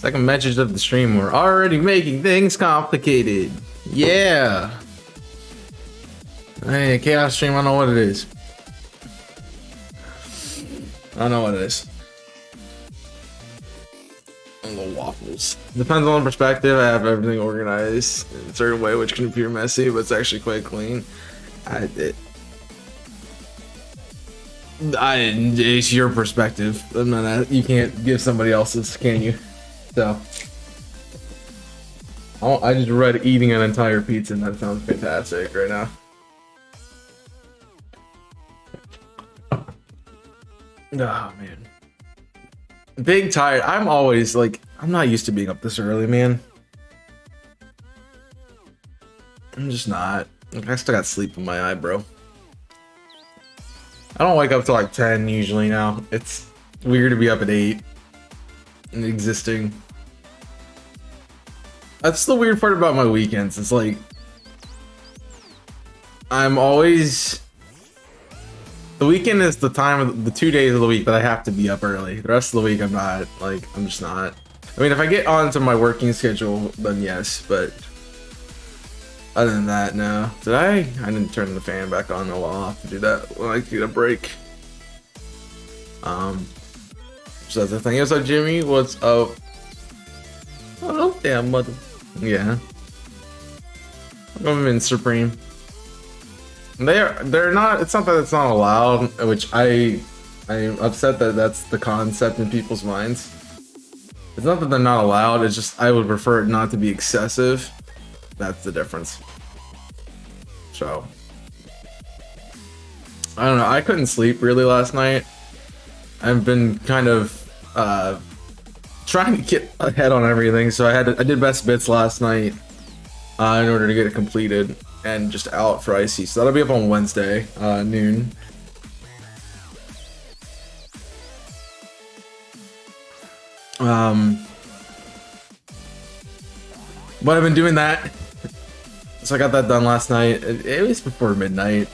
Second message of the stream. We're already making things complicated. Yeah. Hey, Chaos Stream, I don't know what it is. I don't know what it is. Little waffles. Depends on the perspective. I have everything organized in a certain way, which can appear messy, but it's actually quite clean. It's your perspective. I'm not. You can't give somebody else's, can you? So, I just read eating an entire pizza, and that sounds fantastic right now. Oh man, big tired. I'm always like, I'm not used to being up this early, man. I'm just not. Like, I still got sleep in my eye, bro. I don't wake up till like 10 usually now. It's weird to be up at 8 and existing. That's the weird part about my weekends. It's like I'm always, the weekend is the time of the 2 days of the week that I have to be up early. The rest of the week I'm not. Like, I'm just not. I mean, if I get onto my working schedule, then yes, but other than that, no. Did I didn't turn the fan back on. Oh, well, I'll have to do that when I get a break. So that's the thing. What's up, Jimmy? What's up? Oh, damn, mother. Yeah. I'm in Supreme. They're not. It's not that it's not allowed, which I'm upset that that's the concept in people's minds. It's not that they're not allowed. It's just I would prefer it not to be excessive. That's the difference. So I don't know. I couldn't sleep really last night. I've been kind of trying to get ahead on everything. So I did best bits last night in order to get it completed and just out for IC. So that'll be up on Wednesday noon. But I've been doing that. So I got that done last night. It was before midnight.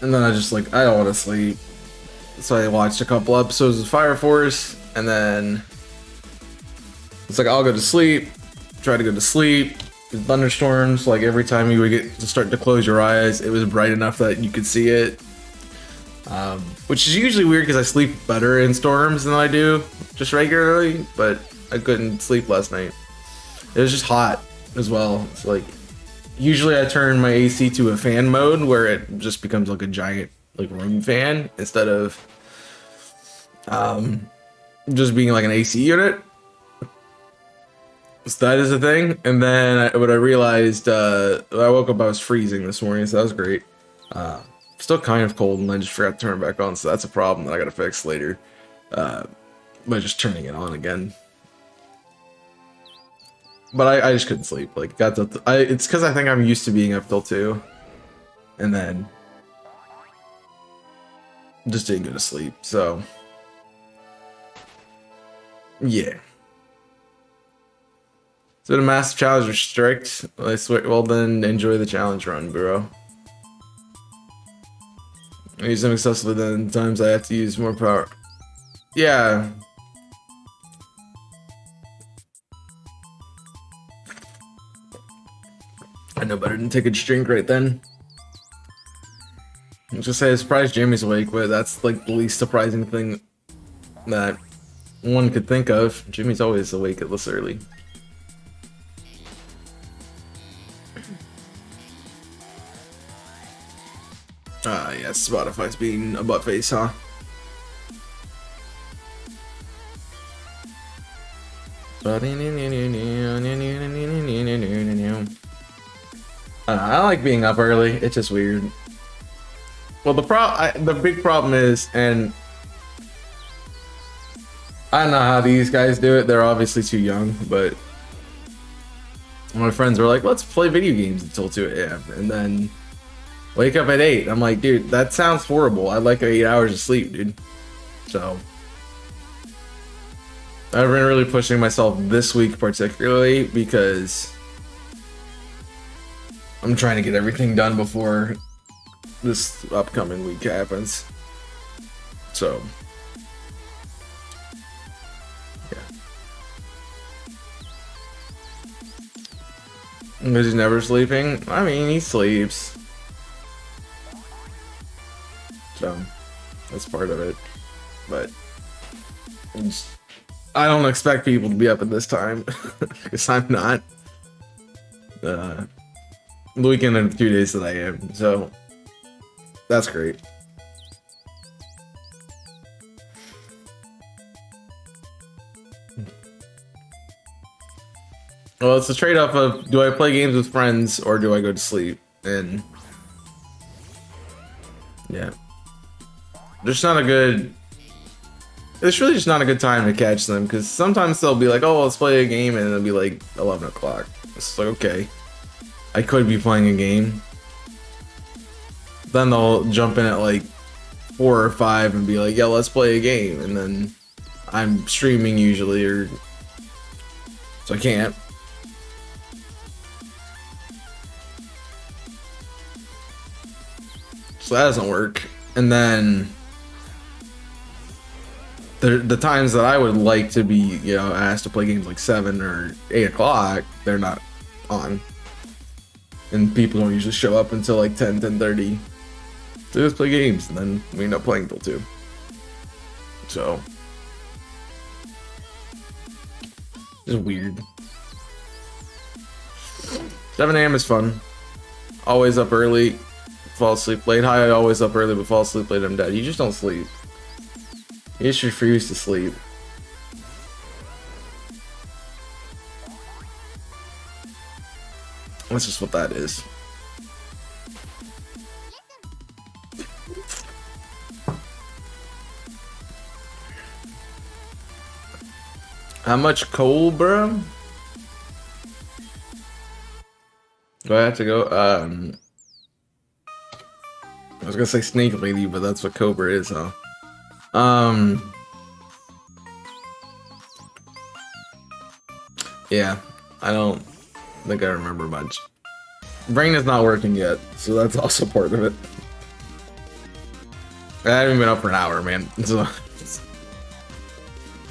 And then I just like, I don't want to sleep. So I watched a couple episodes of Fire Force. And then it's like, I'll go to sleep. Try to go to sleep. Thunderstorms, like every time you would get to start to close your eyes, it was bright enough that you could see it. Which is usually weird because I sleep better in storms than I do just regularly. But I couldn't sleep last night. It was just hot as well. It's like, usually I turn my AC to a fan mode where it just becomes like a giant like room fan instead of just being like an AC unit. So that is a thing. And then what I realized, I woke up, I was freezing this morning, so that was great. Still kind of cold, and I just forgot to turn it back on, so that's a problem that I gotta fix later. By just turning it on again. But I just couldn't sleep. Like, got to it's because I think I'm used to being up till 2, and then just didn't go to sleep. So yeah. So the massive challenge are strict. I swear. Well, then enjoy the challenge run, bro. I use them excessively. Then times I have to use more power. Yeah. I know better than take a drink right then. I was just say, I'm surprised Jamie's awake, but that's like the least surprising thing that one could think of. Jimmy's always awake at this early. Yes, Spotify's being a butt face, huh? I like being up early. It's just weird. Well, the big problem is, and I don't know how these guys do it. They're obviously too young, but my friends were like, "Let's play video games until 2 a.m. and then wake up at 8." I'm like, dude, that sounds horrible. I'd like 8 hours of sleep, dude. So I've been really pushing myself this week, particularly because I'm trying to get everything done before this upcoming week happens. So yeah. Because he's never sleeping? I mean, he sleeps. So, that's part of it. But, I don't expect people to be up at this time. Because I'm not. The weekend and 2 days that I am. So, that's great. Well, it's a trade-off of, do I play games with friends or do I go to sleep? And yeah, there's not a good, it's really just not a good time to catch them, because sometimes they'll be like, oh, let's play a game, and it'll be like 11 o'clock. It's like, okay, I could be playing a game. Then they'll jump in at like 4 or 5 and be like, yeah, let's play a game, and then I'm streaming usually, or so I can't. So that doesn't work. And then the times that I would like to be, you know, asked to play games like 7 or 8 o'clock, they're not on. And people don't usually show up until like 10, 10:30 to just play games, and then we end up playing till 2. So it's weird. 7 a.m. is fun. Always up early, fall asleep late. Hi, always up early but fall asleep late. I'm dead. You just don't sleep. You just refuse to sleep. That's just what that is. How much coal, bro? Do I have to go? I was gonna say snake lady, but that's what Cobra is, huh? Yeah, I don't think I remember much. Brain is not working yet, so that's also part of it. I haven't been up for an hour, man. So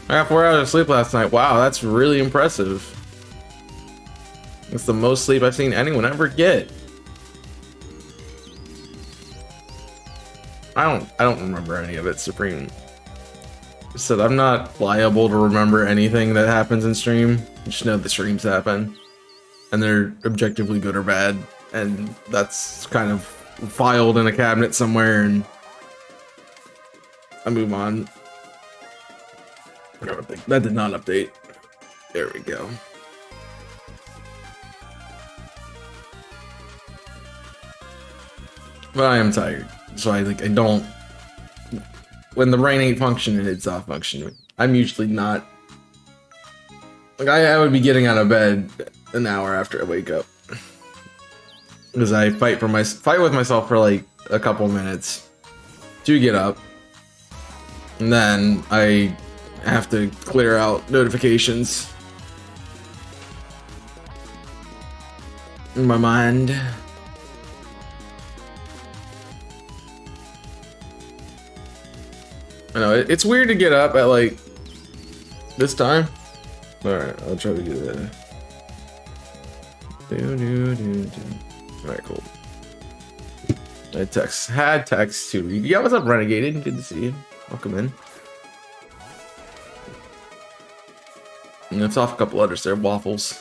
I got 4 hours of sleep last night. Wow, that's really impressive. It's the most sleep I've seen anyone ever get. I don't remember any of it, Supreme. Said I'm not liable to remember anything that happens in stream. Just know the streams happen, and they're objectively good or bad, and that's kind of filed in a cabinet somewhere, and I move on. That did not update. There we go. But I am tired, so I don't. When the brain ain't functioning, it's not functioning. I'm usually not. Like I would be getting out of bed an hour after I wake up, because I fight with myself for like a couple minutes to get up, and then I have to clear out notifications in my mind. I know it's weird to get up at like this time. All right, I'll try to do that. All right, cool. I had text to read. Yeah, what's up, Renegade? Good to see you. Welcome in. And it's off a couple letters there. Waffles.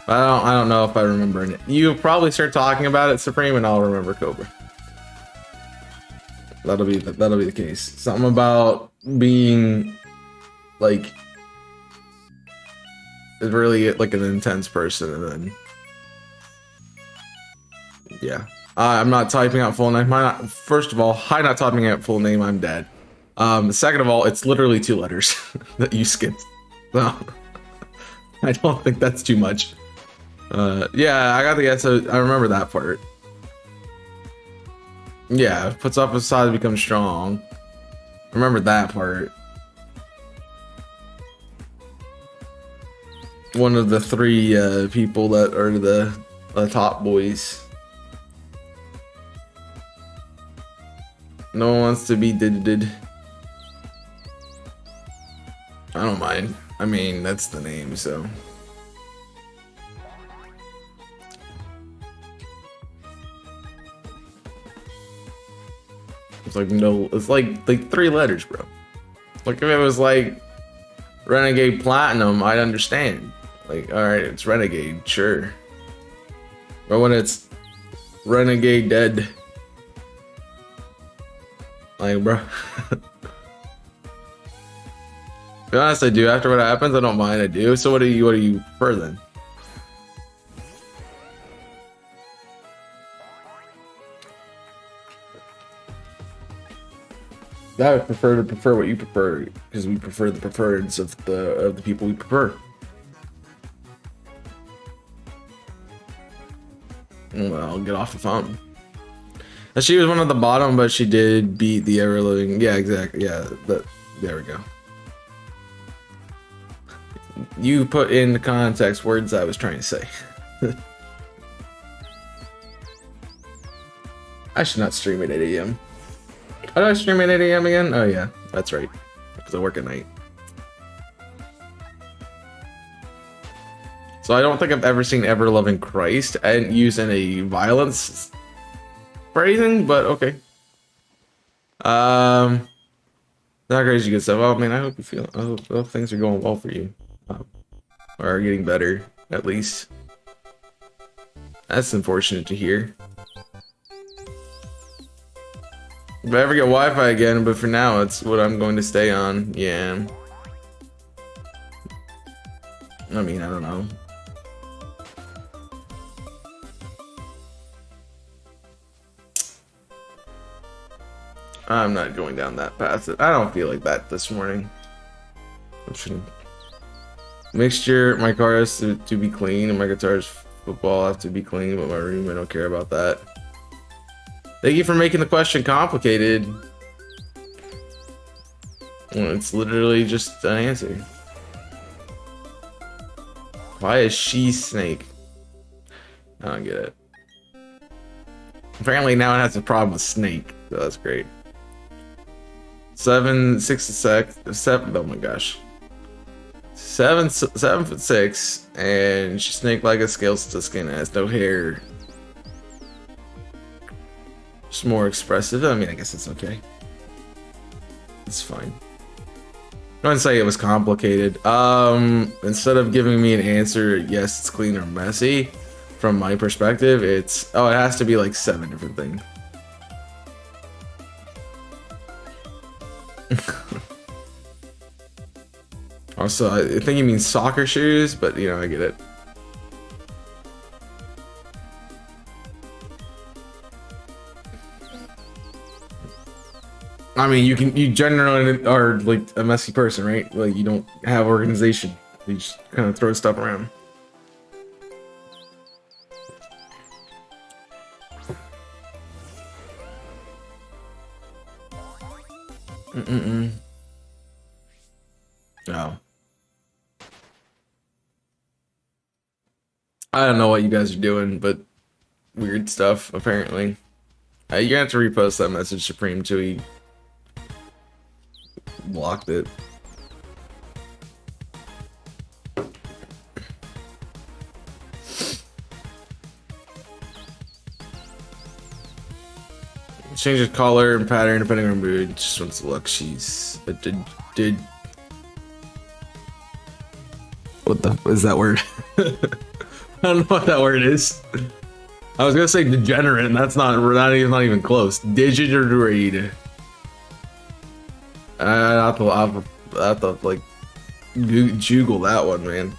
I don't know if I remember it. You probably start talking about it, Supreme, and I'll remember Cobra. That'll be the case. Something about being like really like an intense person, and then yeah. I'm not typing out full name. First of all, hi, not typing out full name. I'm dead. Second of all, it's literally 2 letters that you skipped. So I don't think that's too much. Yeah, I got the answer. I remember that part. Yeah, puts up a side to become strong. I remember that part. One of the 3 people that are the top boys. No one wants to be did. don't mind. I mean, that's the name, so. It's like no, it's like 3 letters, bro. Like if it was like Renegade Platinum, I'd understand. Like, all right, it's Renegade, sure. But when it's Renegade Dead, like, bro. To be honest, I do. After what happens, I don't mind. I do. So what do you prefer then? I would prefer to prefer what you prefer because we prefer the preferreds of the people we prefer. Well, I'll get off the phone. She was one at the bottom, but she did beat the ever living. Yeah, exactly. Yeah, there we go. You put in the context words I was trying to say. I should not stream at 8 a.m. How do I stream at 8 a.m. again? Oh yeah, that's right. Because I work at night. So I don't think I've ever seen Ever Loving Christ and use any violence phrasing, but okay. Not crazy good stuff. Well, man, I hope I hope things are going well for you. Or are getting better, at least. That's unfortunate to hear. If I ever get Wi-Fi again, but for now, it's what I'm going to stay on. Yeah. I mean, I don't know. I'm not going down that path. I don't feel like that this morning. Mixture, my car has to be clean, and my guitar's football have to be clean, but my room, I don't care about that. Thank you for making the question complicated. Well, it's literally just an answer. Why is she snake? I don't get it. Apparently now it has a problem with snake, so that's great. 7 7. Oh my gosh. 7'6", and she's snake like a scale to skin, has no hair. Just more expressive. I mean, I guess it's okay. It's fine. I wouldn't say it was complicated. Instead of giving me an answer, yes, it's clean or messy, from my perspective, it has to be like 7 different things. Also, I think you mean soccer shoes, but you know, I get it. I mean, you generally are like a messy person, right? Like you don't have organization. You just kind of throw stuff around. No. I don't know what you guys are doing, but weird stuff, apparently. You're gonna have to repost that message, Supreme, till he blocked it. Change the color and pattern depending on mood. Just wants to look. She's did. What the is that word? I don't know what that word is. I was gonna say degenerate, and that's not even close. Digitigrade. I'll have to like Google that one, man.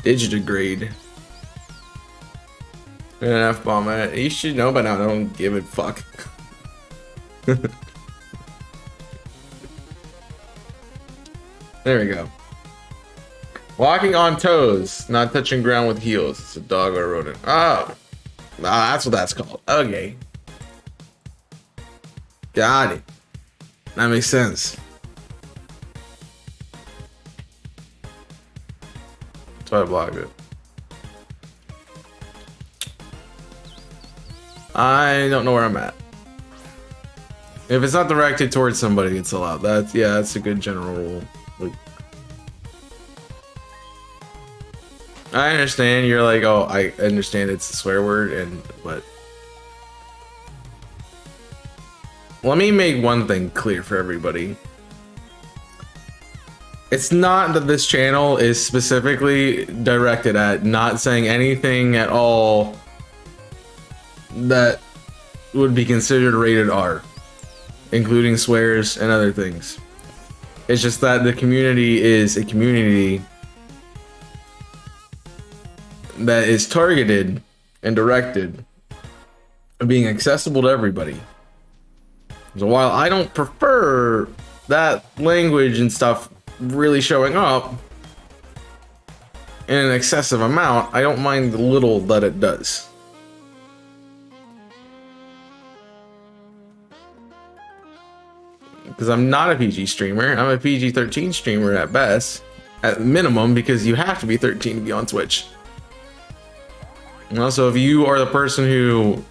Digitigrade. An F-bomb. You should know by now. I don't give a fuck. There we go. Walking on toes, not touching ground with heels. It's a dog or a rodent. Oh, that's what that's called. Okay. Got it. That makes sense. That's why I blocked it. I don't know where I'm at. If it's not directed towards somebody, it's allowed. That's a good general rule. Like, I understand. You're like, oh, I understand it's a swear word, but let me make one thing clear for everybody. It's not that this channel is specifically directed at not saying anything at all that would be considered rated R, including swears and other things. It's just that the community is a community that is targeted and directed at being accessible to everybody. So while I don't prefer that language and stuff really showing up in an excessive amount, I don't mind the little that it does. Because I'm not a PG streamer, I'm a PG-13 streamer at best, at minimum, because you have to be 13 to be on Twitch. And also, if you are the person who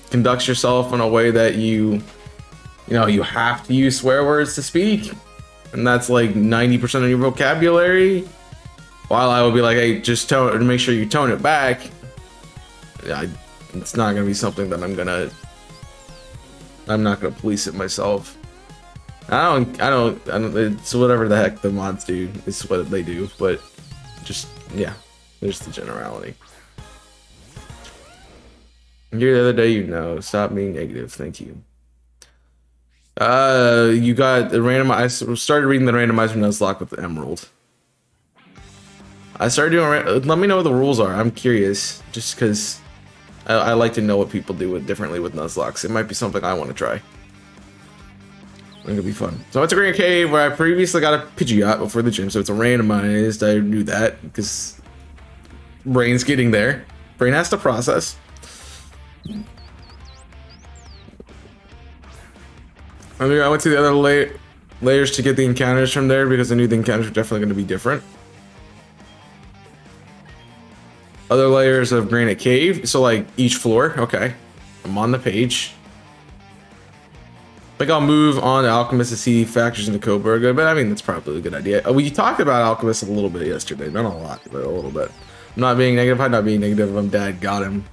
conducts yourself in a way that you have to use swear words to speak, and that's like 90% of your vocabulary, while I would be like, hey, just make sure you tone it back, it's not gonna be something that I'm not gonna police it myself. I don't, it's whatever the heck the mods do, it's what they do, but just, yeah, there's the generality. Here the other day, stop being negative, thank you. You got the I started reading the randomizer Nuzlocke with the Emerald. I started doing, let me know what the rules are, I'm curious, just because I like to know what people do differently with Nuzlocks. It might be something I want to try. It's gonna be fun. So I went to Grand Cave where I previously got a Pidgeot before the gym, so it's a randomized. I knew that because brain's getting there. Brain has to process. I mean, I went to the other layers to get the encounters from there because I knew the encounters were definitely going to be different. Other layers of Granite Cave, so like each floor. Okay, I'm on the page. I think I'll move on to Alchemist to see factors in the Cobra, but I mean, that's probably a good idea. We talked about Alchemist a little bit yesterday, not a lot, but a little bit. I'm not being negative, I'm not being negative, I'm dad got him.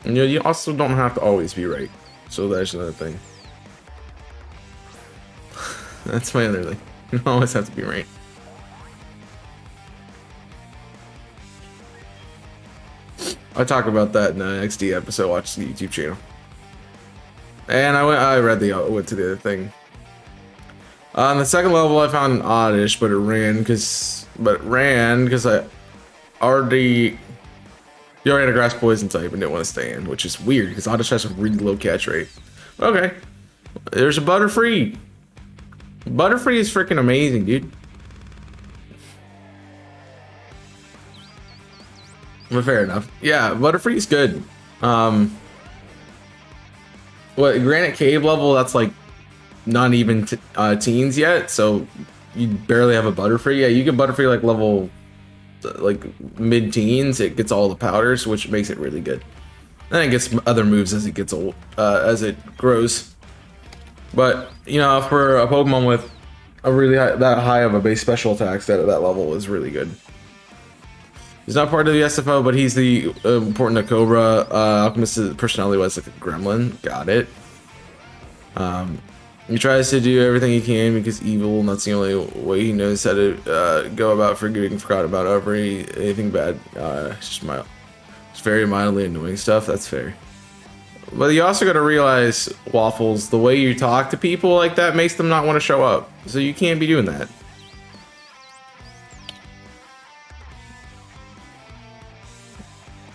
And you also don't have to always be right, so there's another thing. That's my other thing, you don't always have to be right. I talk about that in the XD episode, watch the YouTube channel. And I went to the other thing. On the second level, I found an oddish, but it ran because I already had a grass poison type and didn't want to stay in, which is weird because oddish has a really low catch rate. Okay, there's a Butterfree. Butterfree is freaking amazing, dude. But fair enough. Yeah, Butterfree is good. What, Granite Cave level, that's like not even teens yet, so you barely have a Butterfree. Yeah, you get Butterfree like level like mid-teens, it gets all the powders, which makes it really good. Then it gets other moves as it gets old, as it grows. But for a Pokemon with a really that high of a base special attacks at that level is really good. He's not part of the SFO, but he's the important to Cobra. Alchemist's personality was like a gremlin. Got it. He tries to do everything he can because evil, and that's the only way he knows how to go about forgiving, forgot about anything bad. It's very mildly annoying stuff. That's fair. But you also got to realize, Waffles, the way you talk to people like that makes them not want to show up. So you can't be doing that.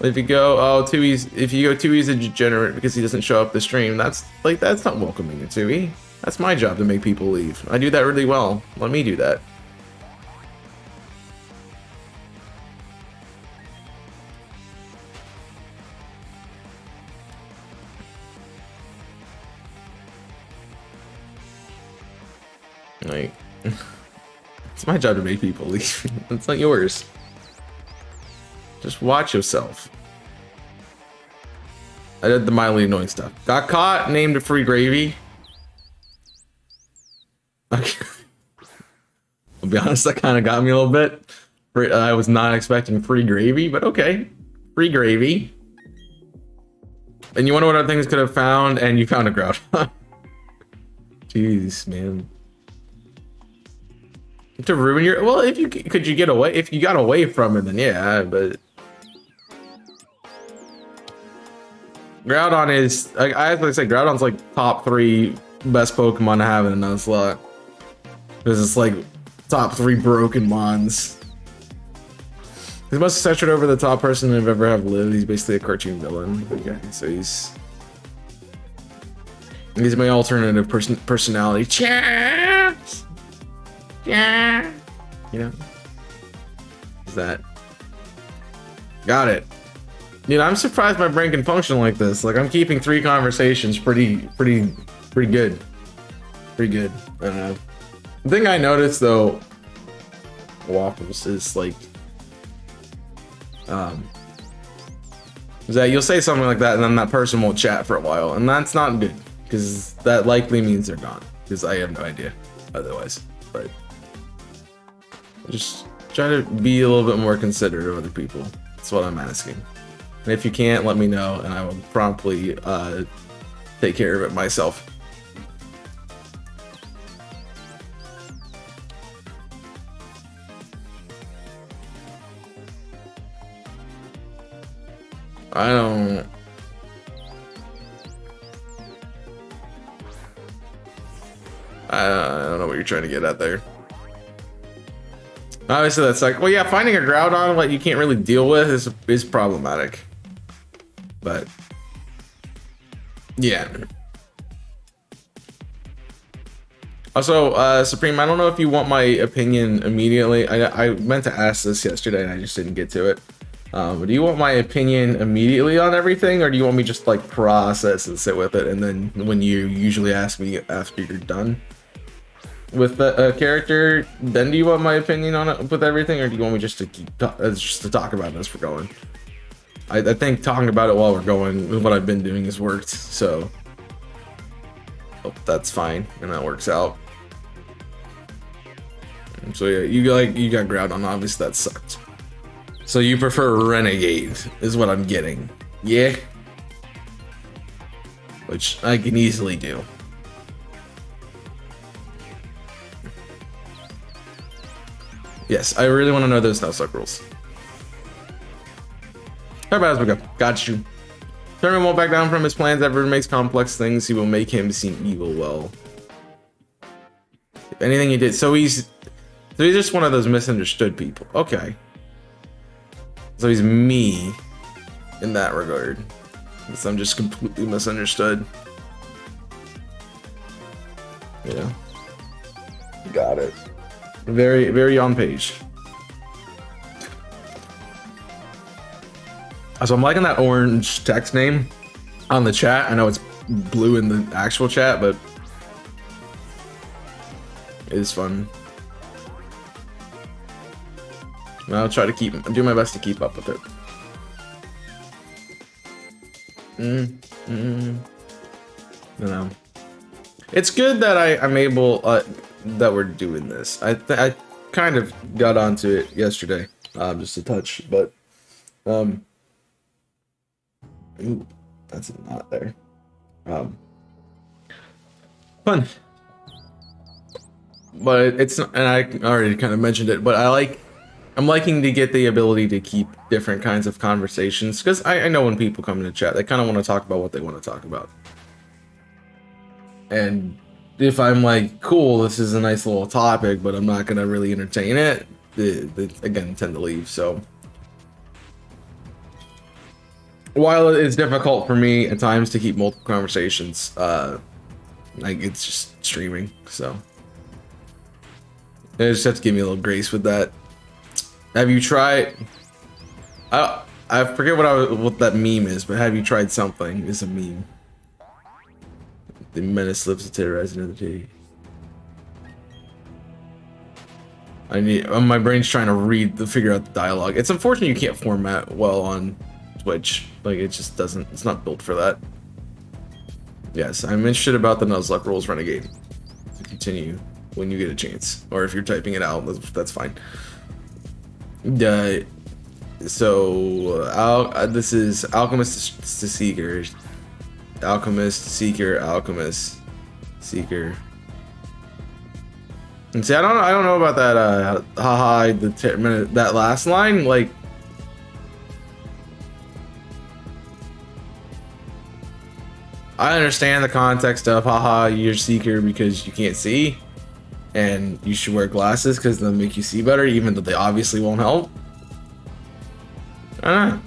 If you go, if you go Tui's a degenerate because he doesn't show up the stream, that's not welcoming to Tui. That's my job to make people leave. I do that really well. Let me do that. Like, it's my job to make people leave. It's not yours. Just watch yourself. I did the mildly annoying stuff. Got caught, named it free gravy. Okay. I'll be honest, that kind of got me a little bit. I was not expecting free gravy, but okay. Free gravy. And you wonder what other things could have found, and you found a Groudon. Jeez, man. To ruin your... Well, if you... Could you get away? If you got away from it, then yeah, but... Groudon is... I have to say, Groudon's like top 3 best Pokemon to have in a Nuzlocke. Because it's like top 3 broken mons. He's the most eccentric over the top person I've ever have lived. He's basically a cartoon villain. Okay, so he's my alternative personality. Champs! Yeah. You know? Is that? Got it. Dude, I'm surprised my brain can function like this. Like, I'm keeping 3 conversations pretty good. Pretty good. I don't know. The thing I noticed though, Waffles, is like, is that you'll say something like that and then that person won't chat for a while, and that's not good because that likely means they're gone. Because I have no idea otherwise. But just try to be a little bit more considerate of other people. That's what I'm asking. And if you can't, let me know, and I will promptly take care of it myself. I don't know what you're trying to get at there. Obviously, that's like, well, yeah, finding a Groudon that you can't really deal with is problematic. But yeah. Also, Supreme, I don't know if you want my opinion immediately. I meant to ask this yesterday and I just didn't get to it. Do you want my opinion immediately on everything, or do you want me just like process and sit with it, and then when you usually ask me after you're done with the character, then do you want my opinion on it with everything, or do you want me just to keep just to talk about it as we're going? I think talking about it while we're going with what I've been doing has worked, so hope that's fine and that works out. So yeah, you got Groudon, obviously that sucked. So you prefer Renegade, is what I'm getting. Yeah? Which I can easily do. Yes, I really want to know those Nuzlocke rules. How about as we go? Got you. Tournament won't back down from his plans. Ever makes complex things, he will make him seem evil. Well, if anything he did, so he's just one of those misunderstood people. Okay. So he's me in that regard. Because I'm just completely misunderstood. Yeah. Got it. Very, very on page. So I'm liking that orange text name on the chat. I know it's blue in the actual chat, but it is fun. I'll try to do my best to keep up with it. I don't know. It's good that I'm able that we're doing this. I kind of got onto it yesterday, just a touch, but ooh, that's not there. Fun, but it's not, and I already kind of mentioned it, but I'm liking to get the ability to keep different kinds of conversations, because I know when people come into chat, they kind of want to talk about what they want to talk about. And if I'm like, cool, this is a nice little topic, but I'm not going to really entertain it, they again tend to leave. So while it's difficult for me at times to keep multiple conversations, like it's just streaming, so I just have to give me a little grace with that. Have you tried? I forget what that meme is, but have you tried something? Is a meme. The menace lives to terrorize another day. My brain's trying to figure out the dialogue. It's unfortunate you can't format well on Twitch. Like, it just doesn't, it's not built for that. Yes, I'm interested about the Nuzlocke rules, Renegade. Continue when you get a chance. Or if you're typing it out, that's fine. This is Alchemist to Seeker. Alchemist, Seeker, Alchemist, Seeker. And see, I don't know about that, haha, that last line, like, I understand the context of, haha, you're Seeker because you can't see, and you should wear glasses because they'll make you see better, even though they obviously won't help. I don't know.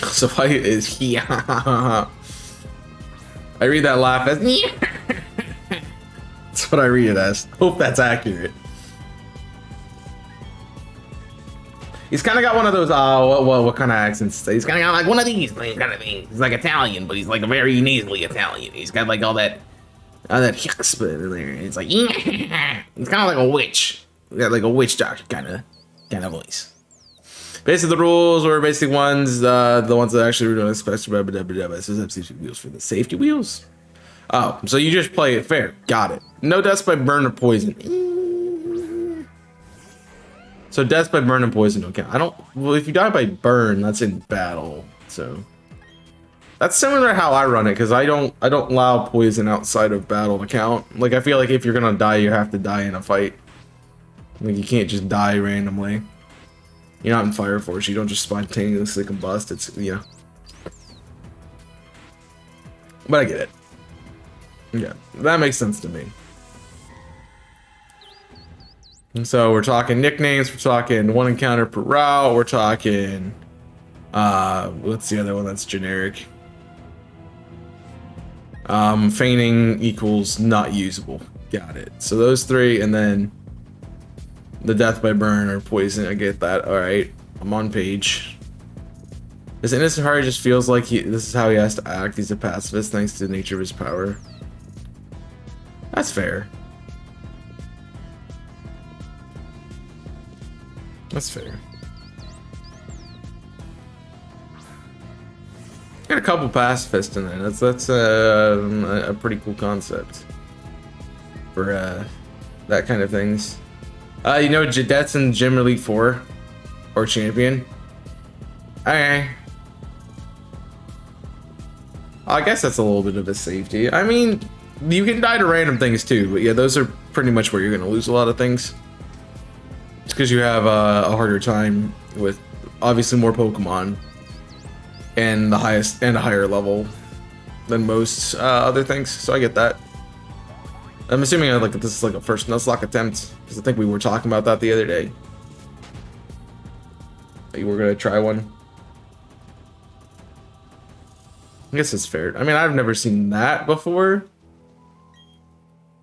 So why is he? I read that laugh as that's what I read it as. Hope that's accurate. He's kind of got one of those what kind of accents? He's kind of got like one of these kind of things. He's like Italian, but he's like a very nasally Italian. He's got like all that chutzpah in there. It's like he's kind of like a witch. We got like a witch doctor kind of voice. Basically, the rules were basic ones. The ones that actually were doing especially safety wheels for the safety wheels. Oh, so you just play it fair. Got it. No deaths by burn or poison. So deaths by burn and poison don't count. Well, if you die by burn, that's in battle. So that's similar to how I run it, because I don't allow poison outside of battle to count. Like, I feel like if you're gonna die, you have to die in a fight. Like, you can't just die randomly. You're not in Fire Force. You don't just spontaneously combust. It's, you know. But I get it. Yeah, that makes sense to me. And so we're talking nicknames. We're talking one encounter per route. We're talking, what's the other one that's generic? Feigning equals not usable. Got it. So those three, and then the death by burn or poison. I get that. All right, I'm on page. This innocent heart just feels like this is how he has to act. He's a pacifist thanks to the nature of his power. That's fair. That's fair. Got a couple pacifists in there. That's a pretty cool concept for that kind of things. You know, Jadet's in Gym Elite 4 or Champion. Okay. I guess that's a little bit of a safety. I mean, you can die to random things too, but yeah, those are pretty much where you're gonna lose a lot of things. It's because you have a harder time with obviously more Pokemon and the highest and a higher level than most other things. So I get that. I'm assuming like this is like a first Nuzlocke attempt, because I think we were talking about that the other day. You were gonna try one. I guess it's fair. I mean, I've never seen that before,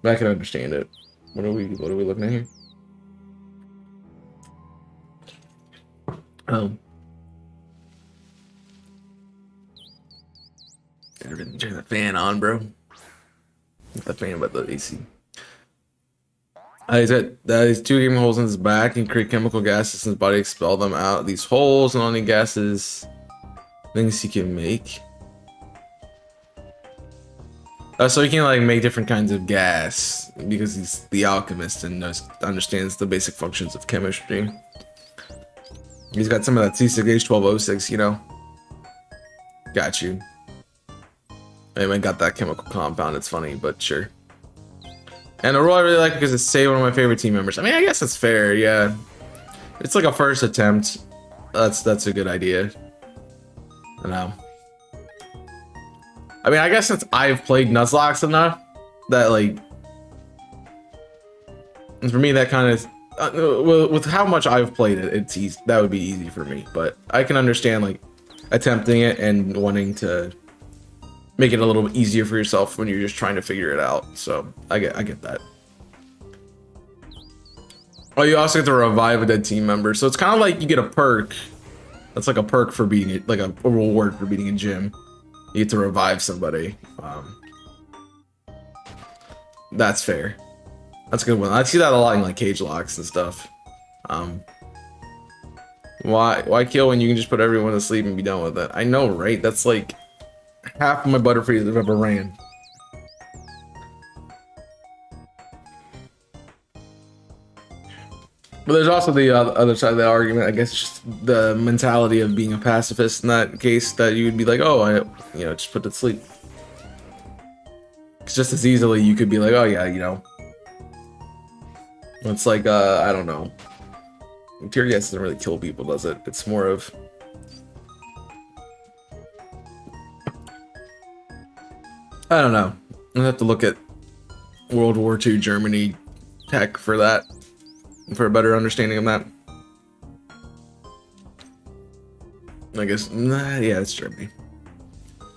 but I can understand it. What are we looking at here? Oh. Gotta turn the fan on, bro. Get the fan about the AC. He's got 2 gaming holes in his back and create chemical gases in his body, expel them out. These holes and only gases, things he can make. So he can like make different kinds of gas because he's the alchemist and understands the basic functions of chemistry. He's got some of that C6H12O6, you know. Got you. I mean, got that chemical compound. It's funny, but sure. And a role I really like because it's say one of my favorite team members. I mean, I guess that's fair. Yeah, it's like a first attempt. That's a good idea. I know. I mean, I guess since I've played Nuzlocke enough that like, for me that kind of with how much I've played it, it's easy. That would be easy for me. But I can understand like attempting it and wanting to make it a little bit easier for yourself when you're just trying to figure it out. So I get that. Oh, you also get to revive a dead team member. So it's kind of like you get a perk. That's like a perk for beating it, like a reward for beating a gym. You get to revive somebody. That's fair. That's a good one. I see that a lot in like cage locks and stuff. Why kill when you can just put everyone to sleep and be done with it? I know, right? That's like half of my Butterfrees I've ever ran. But there's also the other side of that argument. I guess it's just the mentality of being a pacifist in that case, that you would be like, oh, just put it to sleep. It's just as easily you could be like, oh yeah, it's like, I don't know. Tear gas doesn't really kill people, does it? It's more of... I don't know. I'll have to look at World War II Germany tech for that, for a better understanding of that. I guess, yeah, it's Germany.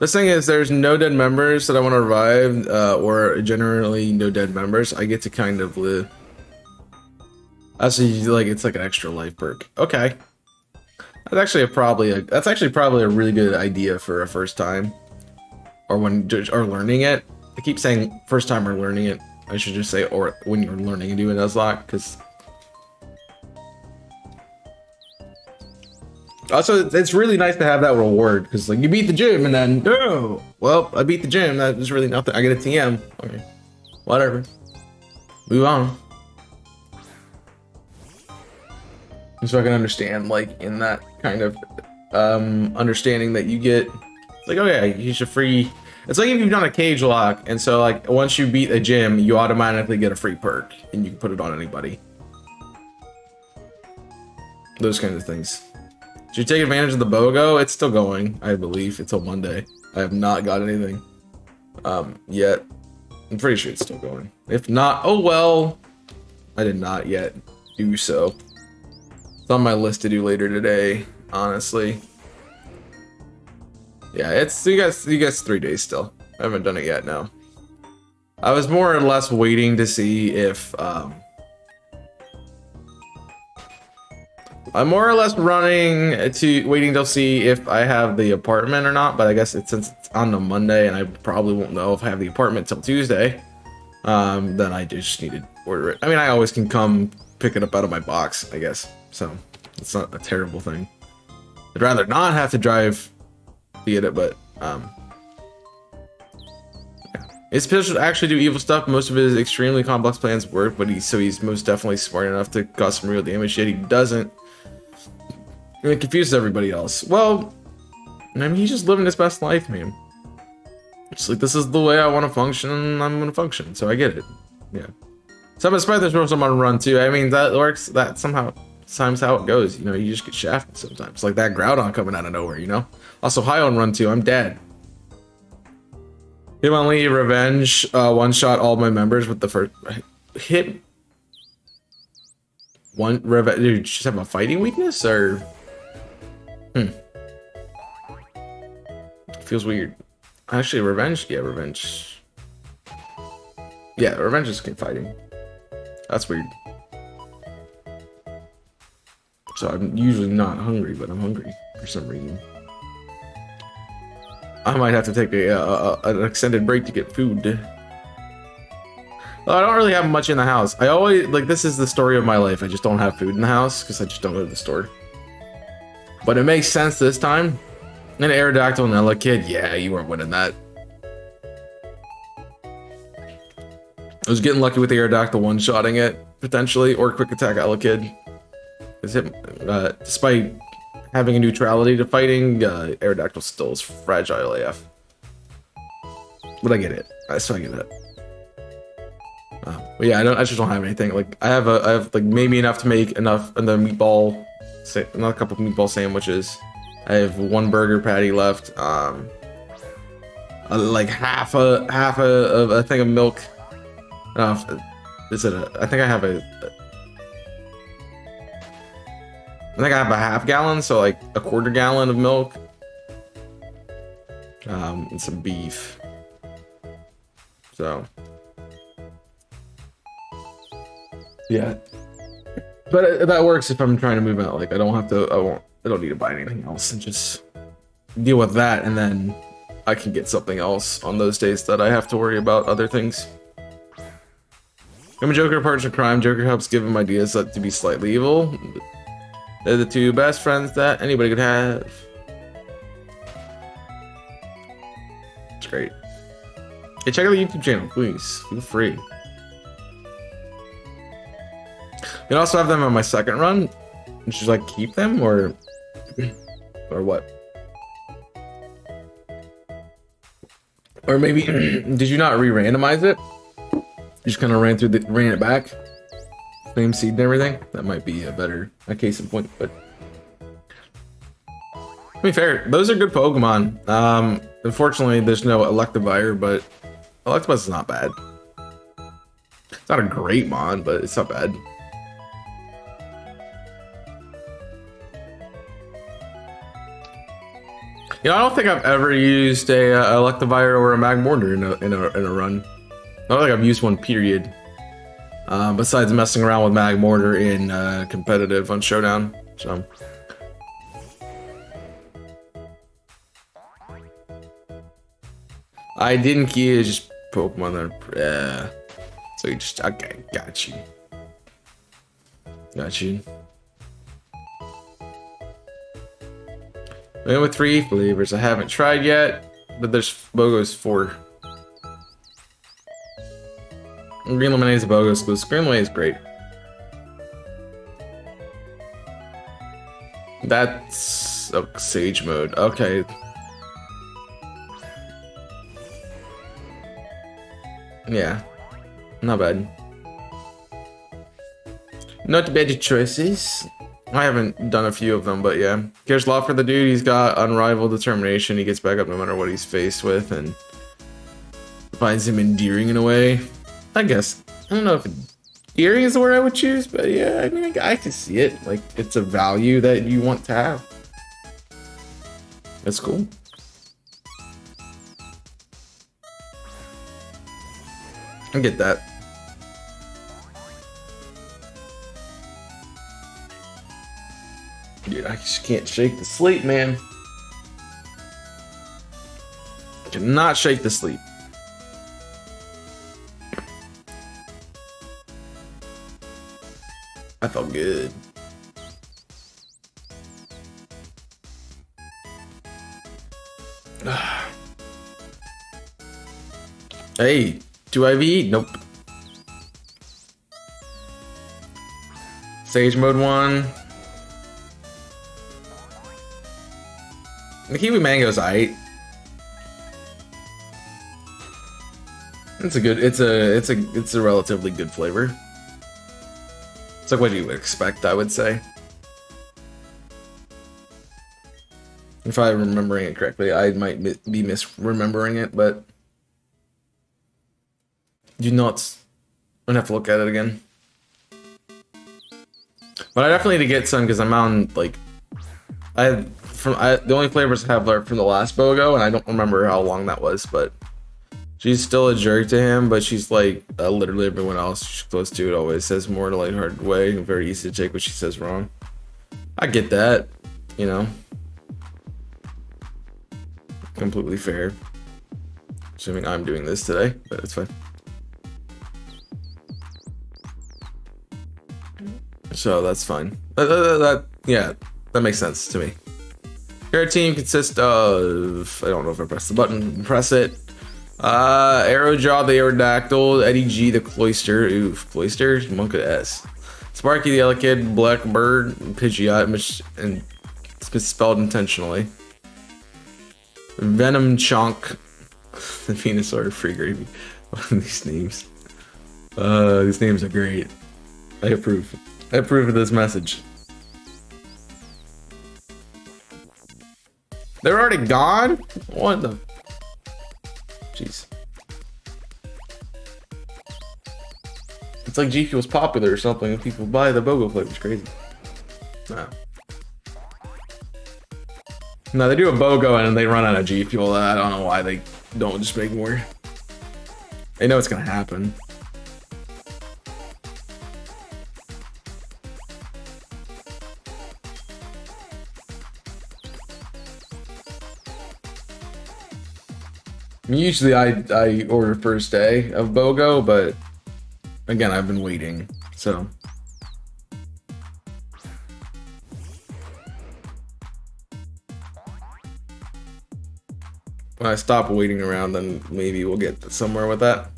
This thing is, there's no dead members that I want to revive, or generally no dead members. I get to kind of live. Actually, like, it's like an extra life perk. Okay, that's actually probably a really good idea for a first time, or learning it. I keep saying first time or learning it. I should just say or when you're learning to do a Nuzlocke, because also it's really nice to have that reward, because like you beat the gym and then no, well I beat the gym. That was really nothing. I get a TM. Okay, whatever. Move on. So I can understand, like, in that kind of understanding that you get, like, oh yeah, he's a free. It's like if you've done a cage lock, and so like once you beat a gym, you automatically get a free perk, and you can put it on anybody. Those kinds of things. Did you take advantage of the BOGO? It's still going, I believe, until Monday. I have not got anything yet. I'm pretty sure it's still going. If not, oh well. I did not yet do so. It's on my list to do later today, honestly. Yeah, it's you guys 3 days still. I haven't done it yet now. I was more or less waiting to see if I'm more or less waiting to see if I have the apartment or not, but I guess since it's on the Monday and I probably won't know if I have the apartment till Tuesday, then I just need to order it. I mean, I always can come pick it up out of my box, I guess. So it's not a terrible thing. I'd rather not have to drive to get it, but yeah. His pitch would actually do evil stuff. Most of his extremely complex plans work, but he's most definitely smart enough to cause some real damage, yet he doesn't. And it confuses everybody else. Well, I mean, he's just living his best life, man. It's like, this is the way I want to function, and I'm going to function, so I get it. Yeah. So I'm despite this I'm on run too. I mean, that works. That sometimes how it goes. You know, you just get shafted sometimes. Like that Groudon coming out of nowhere, you know? Also, high on run 2, I'm dead. Hit only revenge, one-shot all my members with the first hit. One revenge. Dude, you just have a fighting weakness, or feels weird. Actually, revenge. Yeah, revenge. Yeah, revenge is good fighting. That's weird. So I'm usually not hungry, but I'm hungry for some reason. I might have to take an extended break to get food. Well, I don't really have much in the house. I always, like, this is the story of my life. I just don't have food in the house because I just don't go to the store. But it makes sense this time. An Aerodactyl and Ella Kid, yeah, you weren't winning that. I was getting lucky with the Aerodactyl one-shotting it, potentially, or Quick Attack Ella Kid. Despite having a neutrality to fighting, Aerodactyl still is fragile AF. But I get it. So I get it. But yeah, I just don't have anything. Like I have like maybe enough to make enough and then another couple of meatball sandwiches. I have one burger patty left. Like half a thing of milk. I think I have a half gallon, so like a quarter gallon of milk. And some beef. So yeah, but that works if I'm trying to move out. Like I don't need to buy anything else and just deal with that, and then I can get something else on those days that I have to worry about other things. I'm a Joker partner in crime. Joker helps give him ideas to be slightly evil. They're the two best friends that anybody could have. It's great. Hey, check out the YouTube channel, please. Feel free. can also have them on my second run. Should I keep them or what? Or maybe did you not re-randomize it? You just kind of ran it back, same seed and everything. That might be a case in point. But to be fair, those are good Pokemon. Unfortunately, there's no Electivire, but Electabuzz is not bad. It's not a great mon, but it's not bad. You know, I don't think I've ever used a Electivire or a Magmortar in a run. I don't think I've used one, period. Besides messing around with Magmortar in competitive on Showdown. So. I didn't key just Pokemon that so you just okay, got you. Got you. Went with 3 flavors. I haven't tried yet, but there's BOGO's 4. Green Lemonade is a BOGO exclusive. Green Lemonade is great. That's Sage mode. Okay. Yeah, not bad. Not bad choices. I haven't done a few of them, but yeah. Cares a lot for the dude. He's got unrivaled determination. He gets back up no matter what he's faced with, and finds him endearing in a way. I guess. I don't know if endearing is the word I would choose, but yeah, I mean, I can see it. Like, it's a value that you want to have. That's cool. I get that. Dude, I just can't shake the sleep, man. I cannot shake the sleep. I felt good. Hey, do I eat? Nope. Sage mode 1. The kiwi mango's aight. It's a good. It's a relatively good flavor. It's like what you would expect, I would say. If I'm remembering it correctly, I might be misremembering it, but do not. I'm gonna have to look at it again. But I definitely need to get some because I'm on like the only flavors I have are from the last BOGO, and I don't remember how long that was, but she's still a jerk to him, but she's like literally everyone else she's close to. It always says more in a lighthearted way, and very easy to take what she says wrong. I get that, you know. Completely fair. Assuming I'm doing this today, but it's fine. So that's fine. Yeah, that makes sense to me. Your team consists of, I don't know if I press the button, press it. Arrowjaw the Aerodactyl, Eddie G the Cloyster, oof, Cloyster, Monka S. Sparky the Elekid, Blackbird, Pidgeot, and it's misspelled intentionally. Venom Chonk, the Venusaur, Free Gravy. These names. These names are great. I approve. I approve of this message. They're already gone? What the? Jeez. It's like G Fuel's popular or something and people buy the BOGO flavor. It's crazy. Nah. No, they do a BOGO and then they run out of G Fuel. I don't know why they don't just make more. They know it's gonna happen. Usually I order first day of BOGO, but again, I've been waiting, so. When I stop waiting around, then maybe we'll get somewhere with that.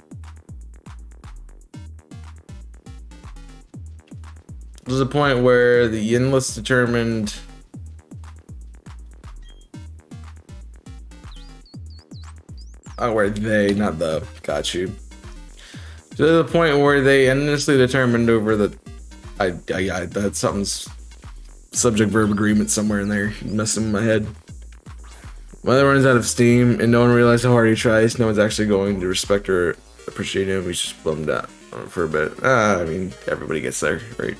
There's a point where the endless determined. Oh, where they, not the. Got you. To the point where they endlessly determined over the. That's something's subject verb agreement somewhere in there, messing with my head. When everyone's out of steam and no one realizes how hard he tries, no one's actually going to respect or appreciate him. He's just bummed out for a bit. I mean, everybody gets there, right?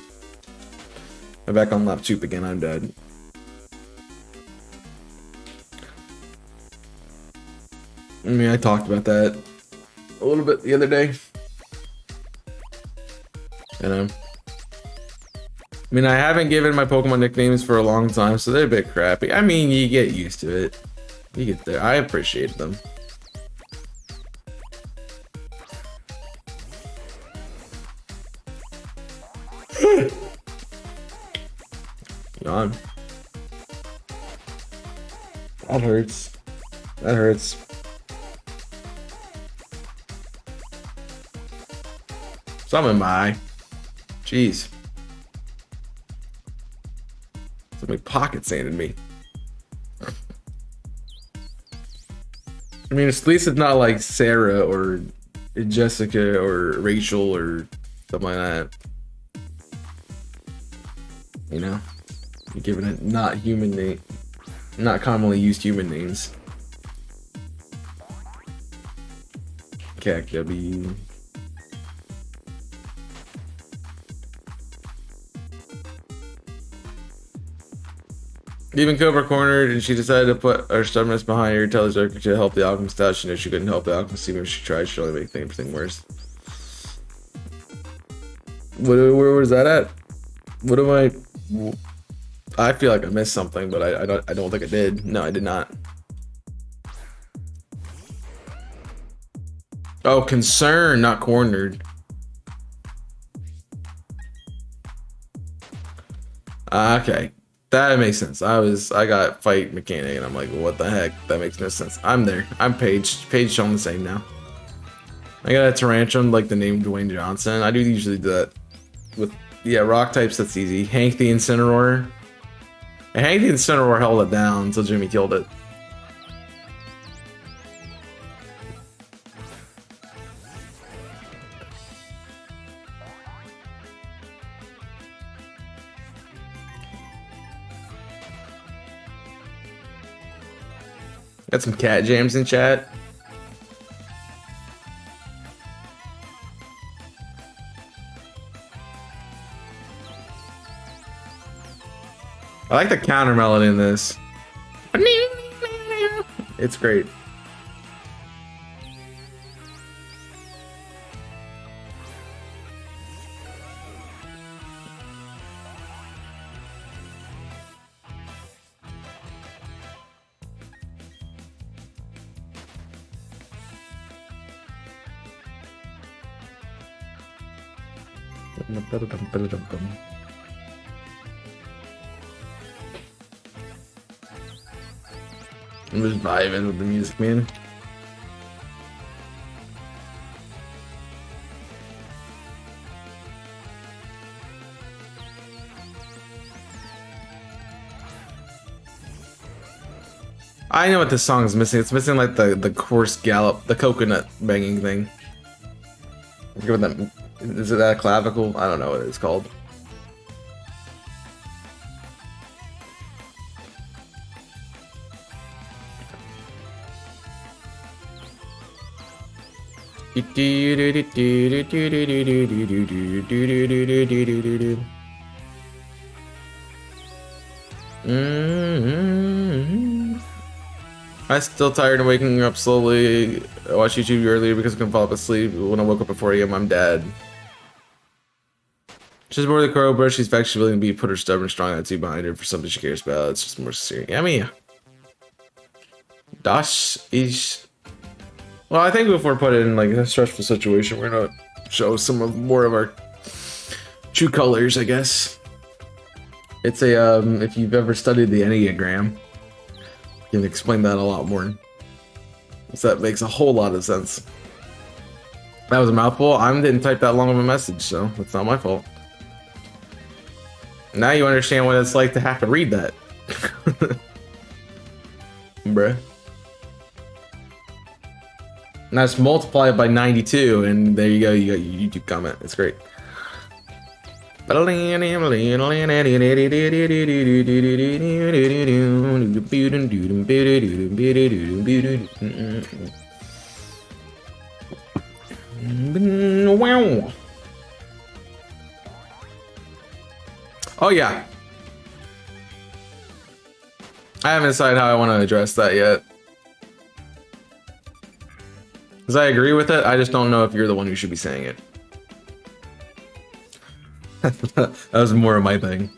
I'm back on lap 2 again. I'm dead. I mean, I talked about that a little bit the other day. You know, I mean, I haven't given my Pokemon nicknames for a long time, so they're a bit crappy. I mean, you get used to it. You get there. I appreciate them. Yawn. That hurts. That hurts. Something in my eye. Jeez. Somebody pocket sanded me. I mean, at least it's not like Sarah or Jessica or Rachel or something like that. You know? You're giving it not human name, not commonly used human names. KW. Even Cobra cornered, and she decided to put her stubbornness behind her. Tell her to help the alchemist out. She knew she couldn't help the alchemist even if she tried. She'd only make everything worse. Where was that at? What am I feel like I missed something, but I don't think I did. No, I did not. Oh, concern, not cornered. Okay. That makes sense. I got fight mechanic and I'm like, what the heck? That makes no sense. I'm there. I'm Paige. Paige showing the same now. I got a Tarantula like the name Dwayne Johnson. I do usually do that with rock types. That's easy. Hank the Incineroar. And Hank the Incineroar held it down until Jimmy killed it. Got some cat jams in chat. I like the counter melody in this. It's great. I'm just vibing with the music, man. I know what this song is missing. It's missing like the coarse gallop, the coconut banging thing. I forget what that is. It that clavicle? I don't know what it's called. I'm still tired and waking up slowly. I watched YouTube earlier because I couldn't fall asleep. When I woke up at 4 a.m., I'm dead. She's more the crow, but she's actually willing to put her stubborn, strong attitude behind her for something she cares about. It's just more serious. I mean, das is. Well, I think if we're put in like a stressful situation, we're gonna show more of our true colors, I guess. It's a if you've ever studied the Enneagram, you can explain that a lot more. So that makes a whole lot of sense. That was a mouthful. I didn't type that long of a message, so it's not my fault. Now you understand what it's like to have to read that. Bruh. Now it's multiplied by 92, and there you go, you got your YouTube comment. It's great. Oh yeah. I haven't decided how I want to address that yet. Because I agree with it, I just don't know if you're the one who should be saying it. That was more of my thing.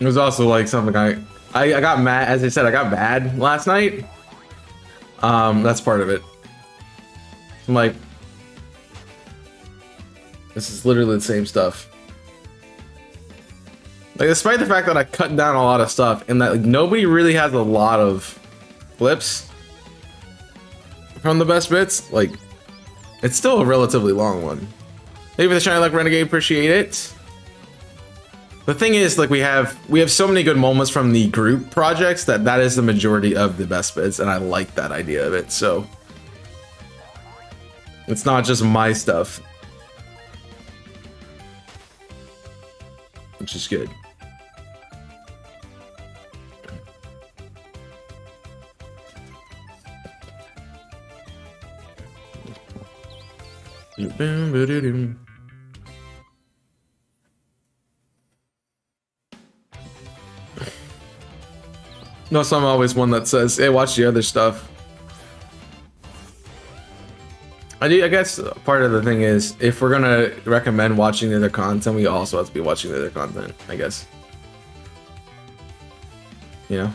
It was also like something I got mad, as I said, I got mad last night. That's part of it. I'm like, this is literally the same stuff. Like, despite the fact that I cut down a lot of stuff and that like nobody really has a lot of clips from the best bits, like it's still a relatively long one. Maybe the shiny like Renegade, appreciate it. The thing is, like we have so many good moments from the group projects that is the majority of the best bits, and I like that idea of it. So it's not just my stuff, which is good. No, so I'm always one that says, hey, watch the other stuff. I guess part of the thing is, if we're gonna recommend watching the other content, we also have to be watching the other content, I guess. You know?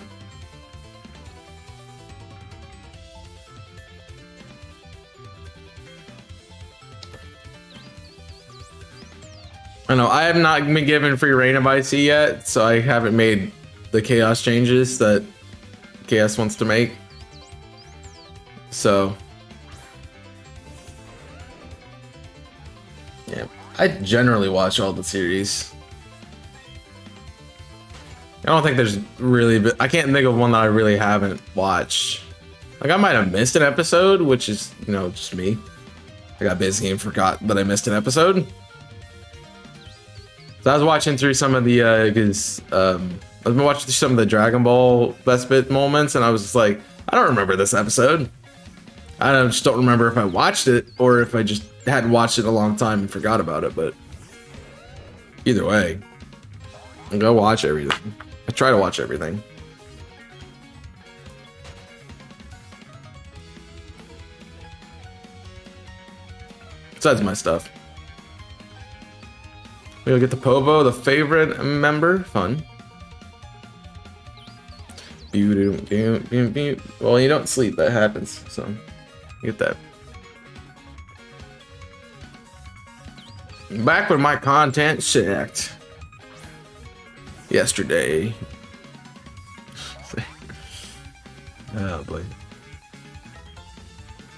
I know, I have not been given free reign of IC yet, so I haven't made the chaos changes that chaos wants to make. So yeah, I generally watch all the series. I don't think there's really, I can't think of one that I really haven't watched. Like I might have missed an episode, which is, you know, just me. I got busy and forgot that I missed an episode. So I was watching through some of the I've been watching through some of the Dragon Ball best bit moments, and I was just like, I don't remember this episode. I just don't remember if I watched it or if I just hadn't watched it in a long time and forgot about it. But either way, I go watch everything. I try to watch everything. Besides my stuff. We'll get the Povo, the favorite member. Fun. Well, you don't sleep, that happens, so get that. Back with my content checked yesterday. Oh boy.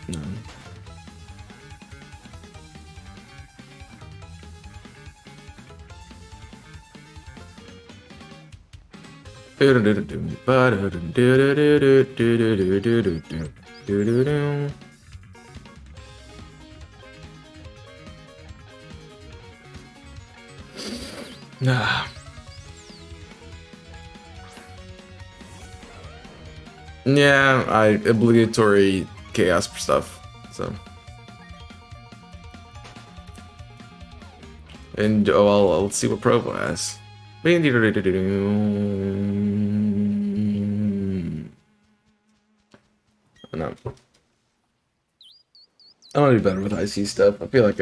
No. Nah. Yeah, obligatory chaos stuff. So, and I'll see what Provo has. I know. I want to be better with IC stuff. I feel like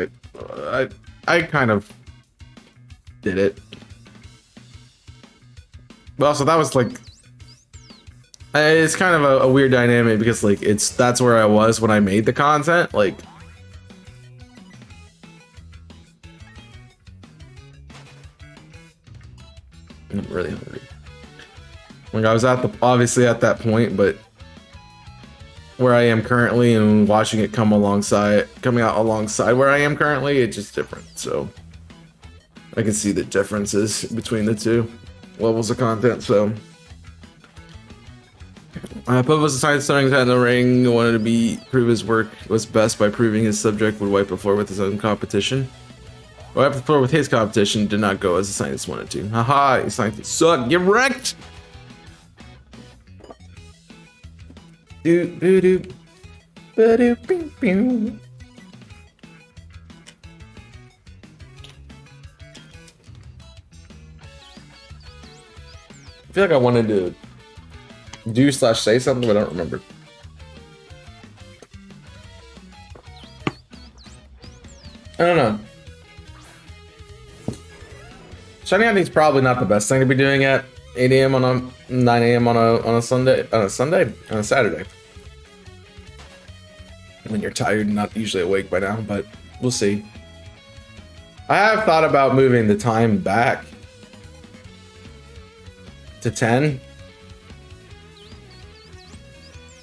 I kind of did it. But also that was like, it's kind of a weird dynamic because like that's where I was when I made the content. Like, I'm really hungry. Like I was obviously at that point, but where I am currently and watching it coming out alongside where I am currently, it's just different. So I can see the differences between the two levels of content. So Pope was a science starting his hat in the ring, wanted to prove his work was best by proving his subject would wipe the floor with his own competition. Wipe the floor with his competition did not go as the scientist wanted to. Haha, you scientists suck, get wrecked! Do do do do do do. I feel like I wanted to do/say something, but I don't remember. I don't know. Shiny hunting is probably not the best thing to be doing at 8 a.m. on a 9 a.m. on a Saturday. When you're tired and not usually awake by now, but we'll see. I have thought about moving the time back to 10.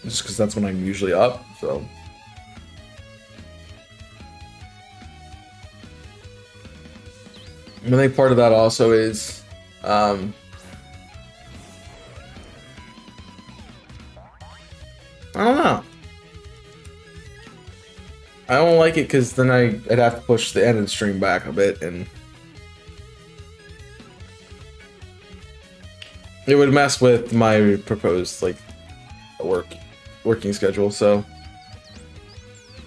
Just because that's when I'm usually up, so. I think part of that also is, I don't know. I don't like it because then I'd have to push the end of the stream back a bit, and it would mess with my proposed working schedule. So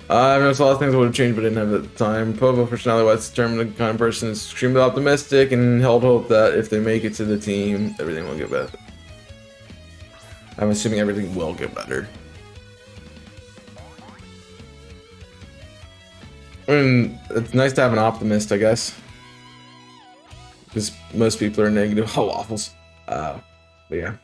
I've noticed a lot of things I would have changed, but didn't have at the time. Povo, personality-wise, determined the kind of person is extremely optimistic and held hope that if they make it to the team, everything will get better. I'm assuming everything will get better. I mean, it's nice to have an optimist, I guess. Because most people are negative. Oh, waffles. But yeah.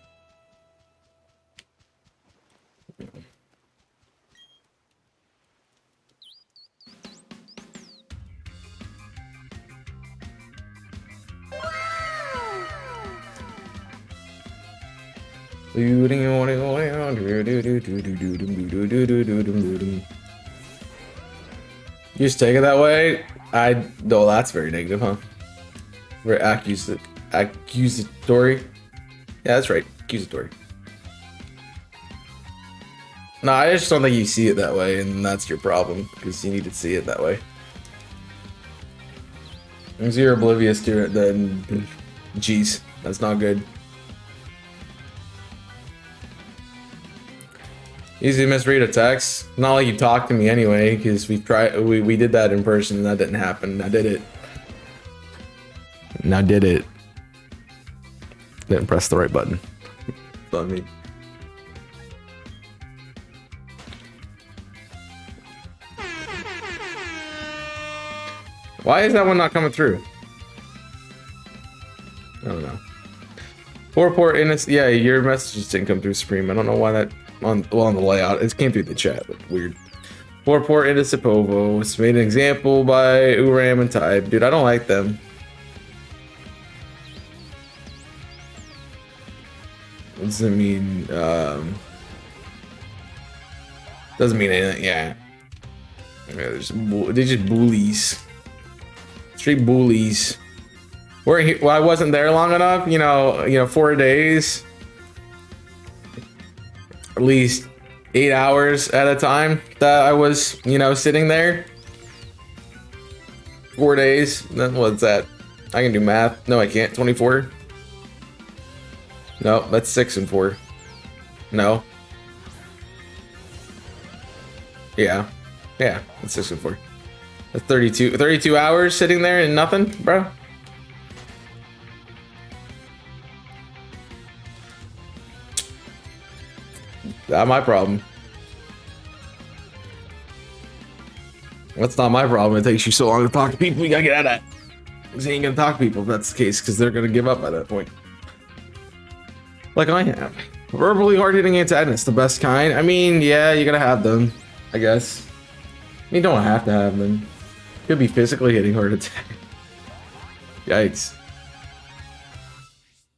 You just take it that way? No, that's very negative, huh? Very accusatory. Yeah, that's right. Accusatory. No, I just don't think you see it that way, and that's your problem, because you need to see it that way. If you're oblivious to it, then geez, that's not good. Easy to misread a text. Not like you talked to me anyway, because we did that in person and that didn't happen. I did it. And I did it. Didn't press the right button. It's on me. Why is that one not coming through? I don't know. Poor innocent. Yeah, your messages didn't come through Supreme. I don't know why that. On the layout, it came through the chat, but weird. Poor innocent Povo was made an example by Uram and Type. Dude, I don't like them. Doesn't mean doesn't mean anything. Yeah, they're just bullies. Straight bullies. Well, I wasn't there long enough. You know, 4 days. At least 8 hours at a time that I was, sitting there. 4 days. Then what's that? I can do math. No, I can't. 24. No, that's 6 and 4. No. Yeah. Yeah, that's 6 and 4. That's 32 hours sitting there and nothing, bro. Not my problem. That's not my problem. It takes you so long to talk to people. You gotta get out of that. Because you ain't gonna talk to people if that's the case, because they're gonna give up at that point. Like I am. Verbally hard-hitting antagonists, the best kind. I mean, yeah, you gotta have them, I guess. You don't have to have them. Could be physically hitting hard attack. Yikes.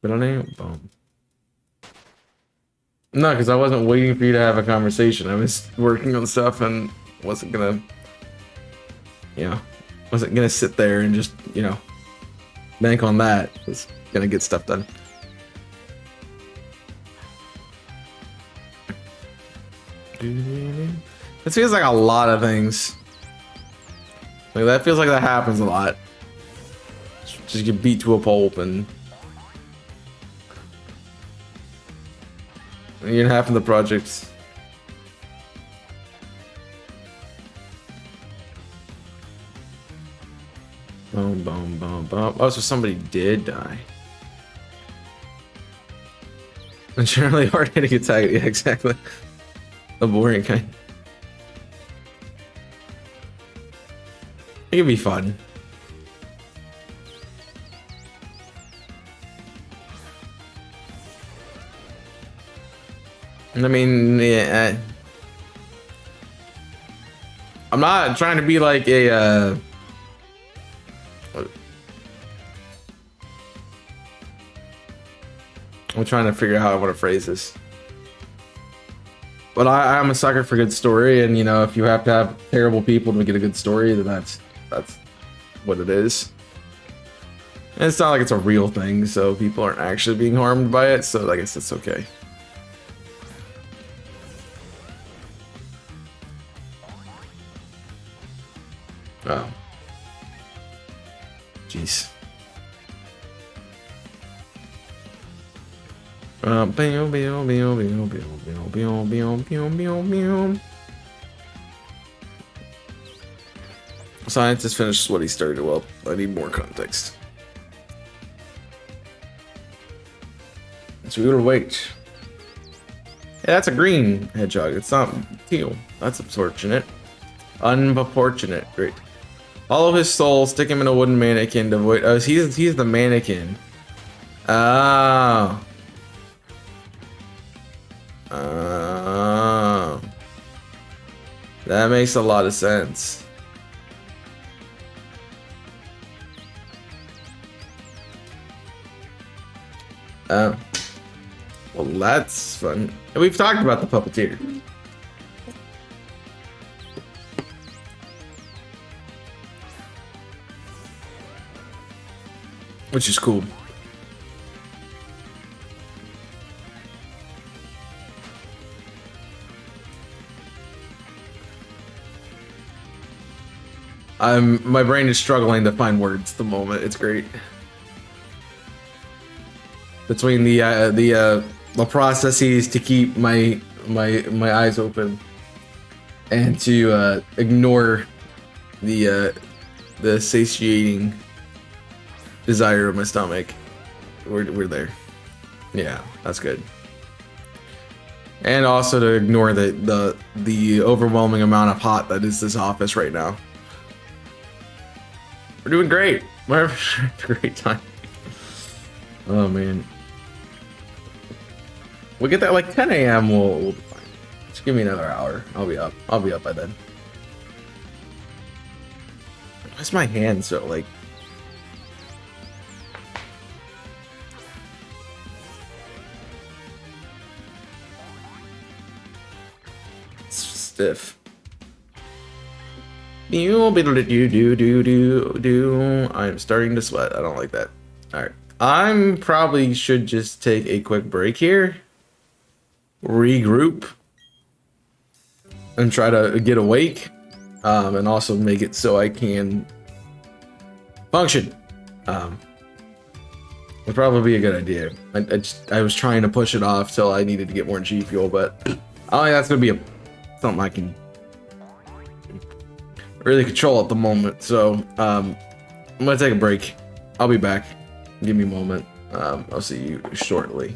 But on a boom. No, because I wasn't waiting for you to have a conversation. I was working on stuff and wasn't gonna, you know, wasn't gonna sit there and just, you know, bank on that. Was gonna get stuff done. This feels like a lot of things. Like that feels like that happens a lot. Just get beat to a pulp and you're half of the projects. Boom, boom, boom, boom. Oh, so somebody did die. And generally hard hitting attack. Yeah, exactly. The boring kind. It could be fun. I mean, yeah. I'm not trying to be like a, I'm trying to figure out how I want to phrase this. But I'm a sucker for good story, and you know, if you have to have terrible people to get a good story, then that's what it is. And it's not like it's a real thing, so people aren't actually being harmed by it, so I guess it's okay. Oh. Jeez. Scientist finishes what he started. Well, I need more context. So we gotta wait. Yeah, that's a green hedgehog. It's not teal. That's unfortunate. Unproportionate. Great. Follow his soul. Stick him in a wooden mannequin to avoid. Oh, he's the mannequin. Oh. Oh. That makes a lot of sense. Oh. Well, that's fun. We've talked about the puppeteer. Which is cool. My brain is struggling to find words at the moment. It's great. Between the processes to keep my eyes open and to ignore the satiating desire of my stomach, we're there. Yeah, that's good. And also to ignore the overwhelming amount of hot that is this office right now. We're doing great. We're having a great time. Oh man. We'll get that like 10 a.m. We'll be fine. Just give me another hour. I'll be up. I'll be up by then. Why's my hand so like? Stiff. I'm starting to sweat. I don't like that. All right. I'm probably should just take a quick break here. Regroup. And try to get awake. And also make it so I can function. Would probably be a good idea. I was trying to push it off till I needed to get more G fuel, but I don't think that's gonna be something I can really control at the moment. So I'm gonna take a break. I'll be back. Give me a moment. I'll see you shortly.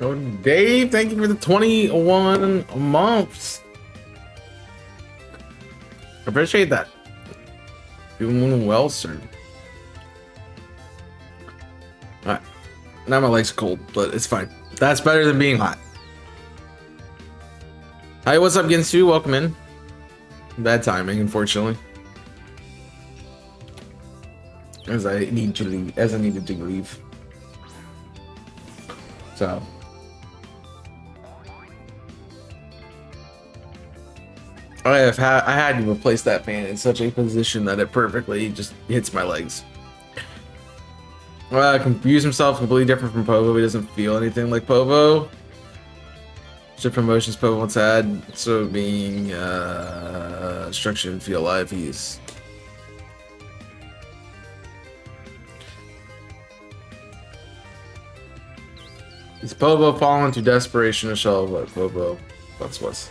Oh, Dave, thank you for the 21 months. Appreciate that. Doing well, sir. Alright. Now my leg's cold, but it's fine. That's better than being hot. Hi, what's up, Ginsu? Welcome in. Bad timing, unfortunately. As I needed to leave. So I had to replace that fan in such a position that it perfectly just hits my legs. Confuse himself, completely different from Povo. He doesn't feel anything like Povo. Shift promotions Povo once had, so being structure and feel alive. He's Povo fallen to desperation to show what Povo once was.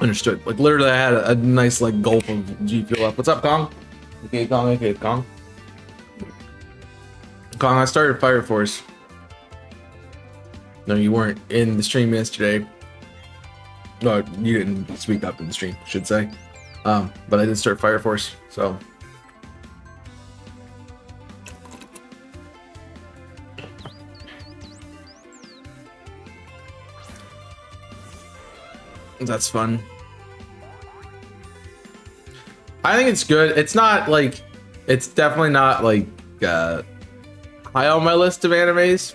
Understood. Like literally, I had a nice like gulp of G fuel up. What's up, Kong? Okay, Kong. Okay, Kong. Kong, I started Fire Force. No, you weren't in the stream yesterday. No, you didn't speak up in the stream, I should say. But I did start Fire Force, so. That's fun. I think it's good. It's not like, it's definitely not like high on my list of animes,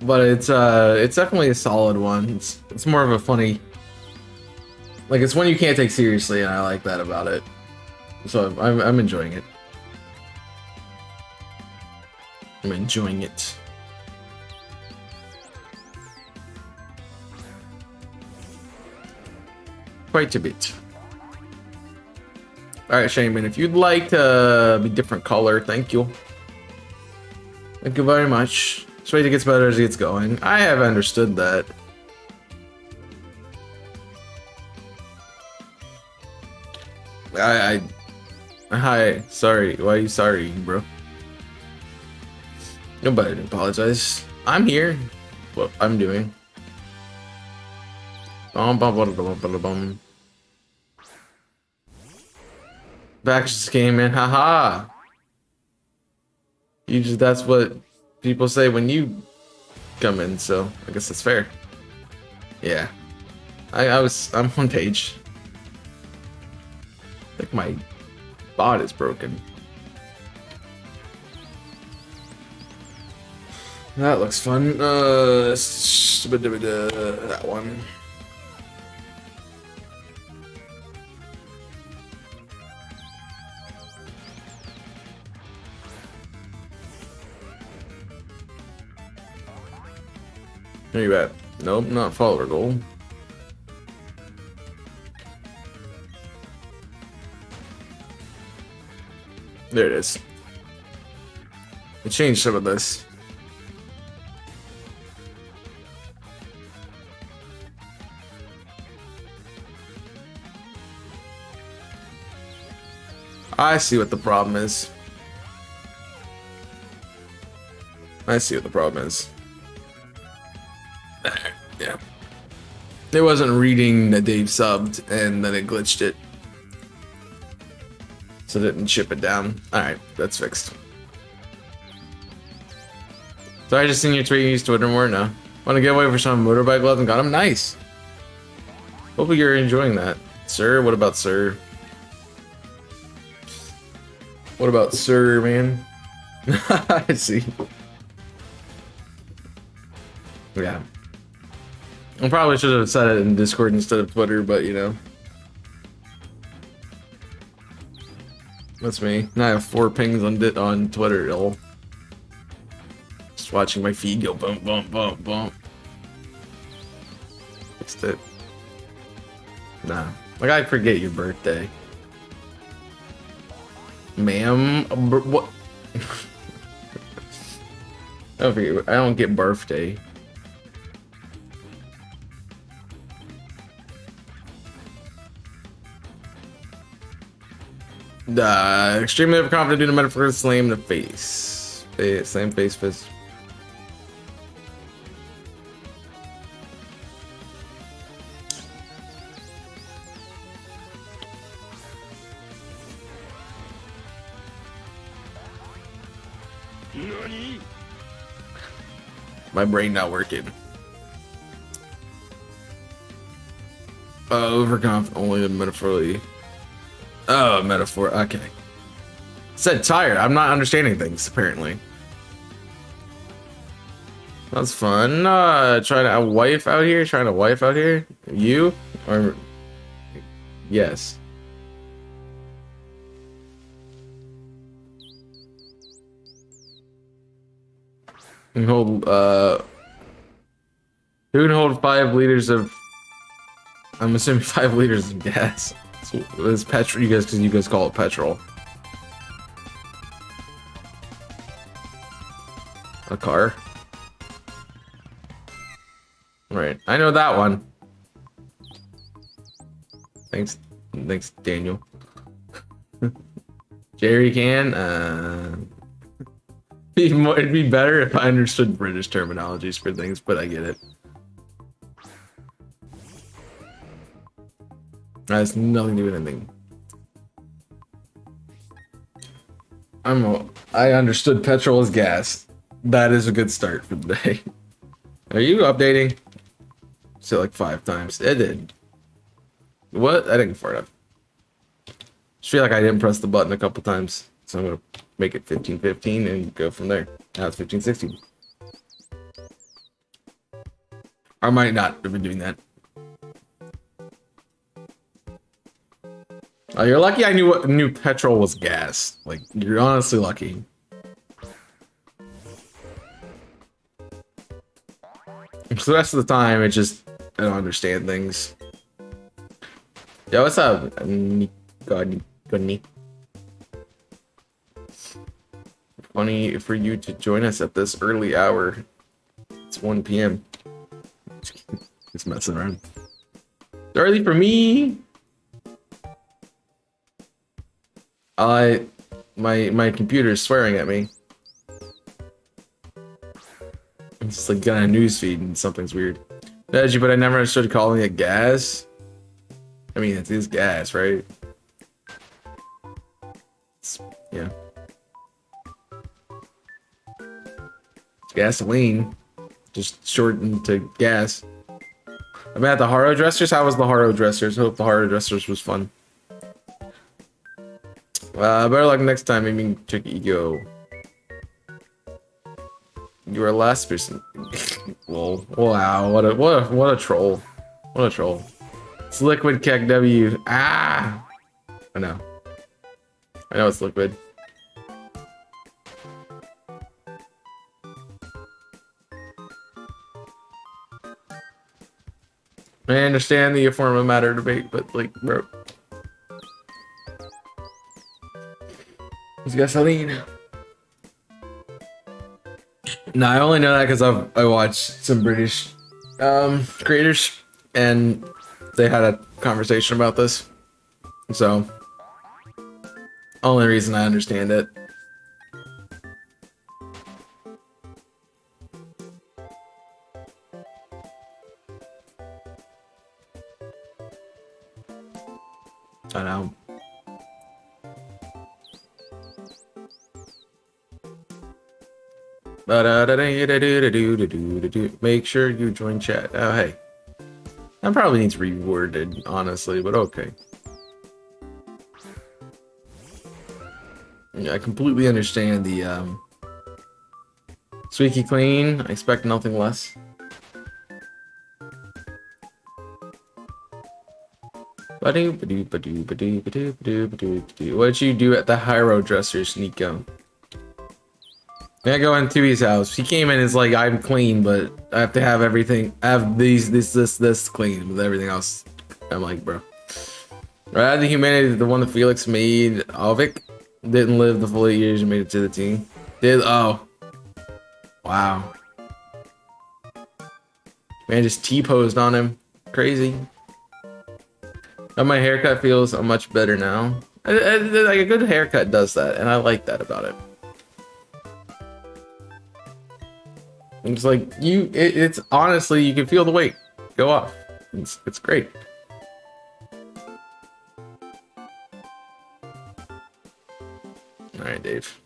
but it's definitely a solid one. It's more of a funny, like it's one you can't take seriously, and I like that about it. So I'm enjoying it. I'm enjoying it. Quite a bit. Alright, Shaymin, if you'd like to be different color, thank you. Thank you very much. This way it gets better as it gets going. I have understood that. Hi, sorry. Why are you sorry, bro? Nobody didn't apologize. I'm here. What I'm doing. Back just came in, haha. You just, that's what people say when you come in, so I guess that's fair. Yeah. I'm on page. I think my bot is broken. That looks fun. That one. Where you at? Nope, not follower goal. There it is. I changed some of this. I see what the problem is. I see what the problem is. Yeah. It wasn't reading that Dave subbed, and then it glitched it. So it didn't ship it down. Alright, that's fixed. So I just seen your tweet, use Twitter more? No. Want to get away for some motorbike gloves and got them? Nice. Hopefully you're enjoying that. Sir, what about Sir? What about Sir, man? I see. Yeah. I probably should have said it in Discord instead of Twitter, but you know. That's me. Now I have 4 pings on Twitter, y'all. Just watching my feed go bump, bump, bump, bump. Fixed it. Nah. Like, I forget your birthday. Ma'am? What? I don't get birthday. Extremely overconfident due to metaphor slam in the face. Slam face fist. My brain not working. Overconfident only metaphorically. Oh, metaphor. Okay. Said tired. I'm not understanding things apparently. That's fun. Trying to wife out here. Trying to wife out here. You or yes. You can hold. Who can hold 5 liters of? I'm assuming 5 liters of gas. So it's petrol. You guys, because you guys call it petrol. A car. Right, I know that one. Thanks, Daniel. Jerry can. It'd be better if I understood British terminologies for things, but I get it. That has nothing to do with anything. I understood petrol as gas. That is a good start for the day. Are you updating? Say like 5 times. It did. What? I didn't fart up. Just feel like I didn't press the button a couple times. So I'm gonna make it 15-15 and go from there. Now it's 15-16. I might not have been doing that. Oh, you're lucky I knew petrol was gas. Like, you're honestly lucky. So the rest of the time, I don't understand things. Yo, what's up? Funny for you to join us at this early hour. It's 1 p.m. Just messing around. It's early for me. My computer's swearing at me. It's like got a news feed and something's weird. But I never understood calling it gas. I mean, it is gas, right? Yeah. It's gasoline. Just shortened to gas. I'm at the Haro Dressers. How was the Haro Dressers? Hope the Haro Dressers was fun. Better luck next time. I mean, took ego. You are last person. Lol. Wow. What a troll. What a troll. It's liquid keg W. Ah. I know it's liquid. I understand the form of matter debate, but like, bro. Is gasoline? No, I only know that because I watched some British creators and they had a conversation about this. So, only reason I understand it. I know. Make sure you join chat. Oh, hey. That probably needs reworded, honestly, but okay. Yeah, I completely understand the squeaky clean. I expect nothing less. What did you do at the Hiro Dressers, Nico? I go into his house. He came in and is like, I'm clean, but I have to have everything. I have this clean with everything else. I'm like, bro. Right, the humanity, the one that Felix made, Alvik, didn't live the full 8 years and made it to the team. Oh. Wow. Man just T-posed on him. Crazy. And my haircut feels much better now. Like a good haircut does that, and I like that about it. It's like it's honestly, you can feel the weight go off. It's great. All right, Dave.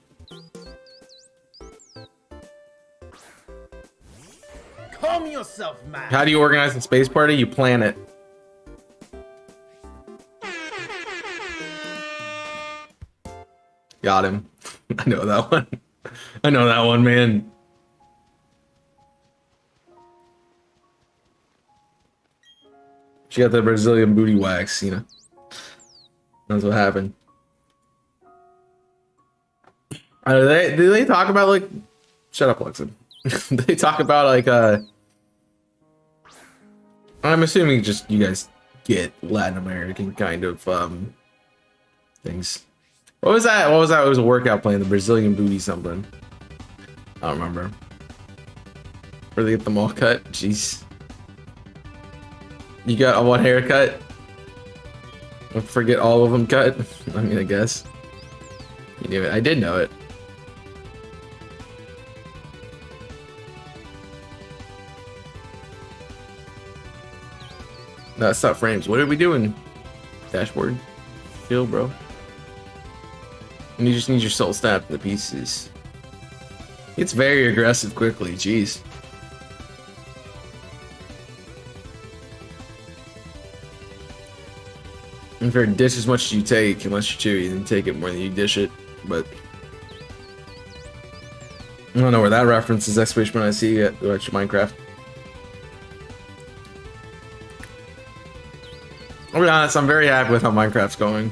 Calm yourself, man. How do you organize a space party? You plan it. Got him. I know that one. I know that one, man. She got the Brazilian booty wax, you know. That's what happened. Do they talk about like? Shut up, Lexi. They talk about like I'm assuming just you guys get Latin American kind of things. What was that? What was that? It was a workout plan, the Brazilian booty something. I don't remember. Where they get them all cut? Jeez. You got a one haircut? Forget all of them cut? I mean, I guess. You knew it. I did know it. No, stop frames. What are we doing? Dashboard. Chill, bro. And you just need your soul snapped into pieces. It's very aggressive quickly. Jeez. And for dish as much as you take, unless you chew, you then take it more than you dish it. But I don't know where that reference is. Exclamation when I see it. Watch Minecraft. I'll be honest, I'm very happy with how Minecraft's going.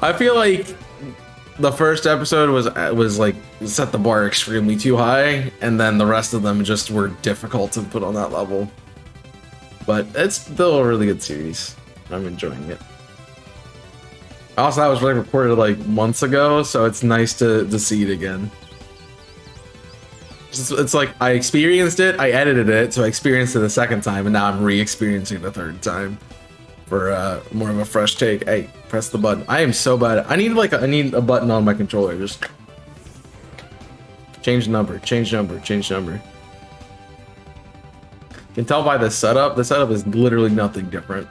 I feel like the first episode was like set the bar extremely too high, and then the rest of them just were difficult to put on that level. But it's still a really good series. I'm enjoying it. Also, that was like recorded like months ago, so it's nice to see it again. It's like I experienced it, I edited it, so I experienced it the second time, and now I'm re-experiencing it the third time for more of a fresh take. Hey, press the button. I am so bad. I need a button on my controller. Just change number, change number, change number. You can tell by the setup. The setup is literally nothing different.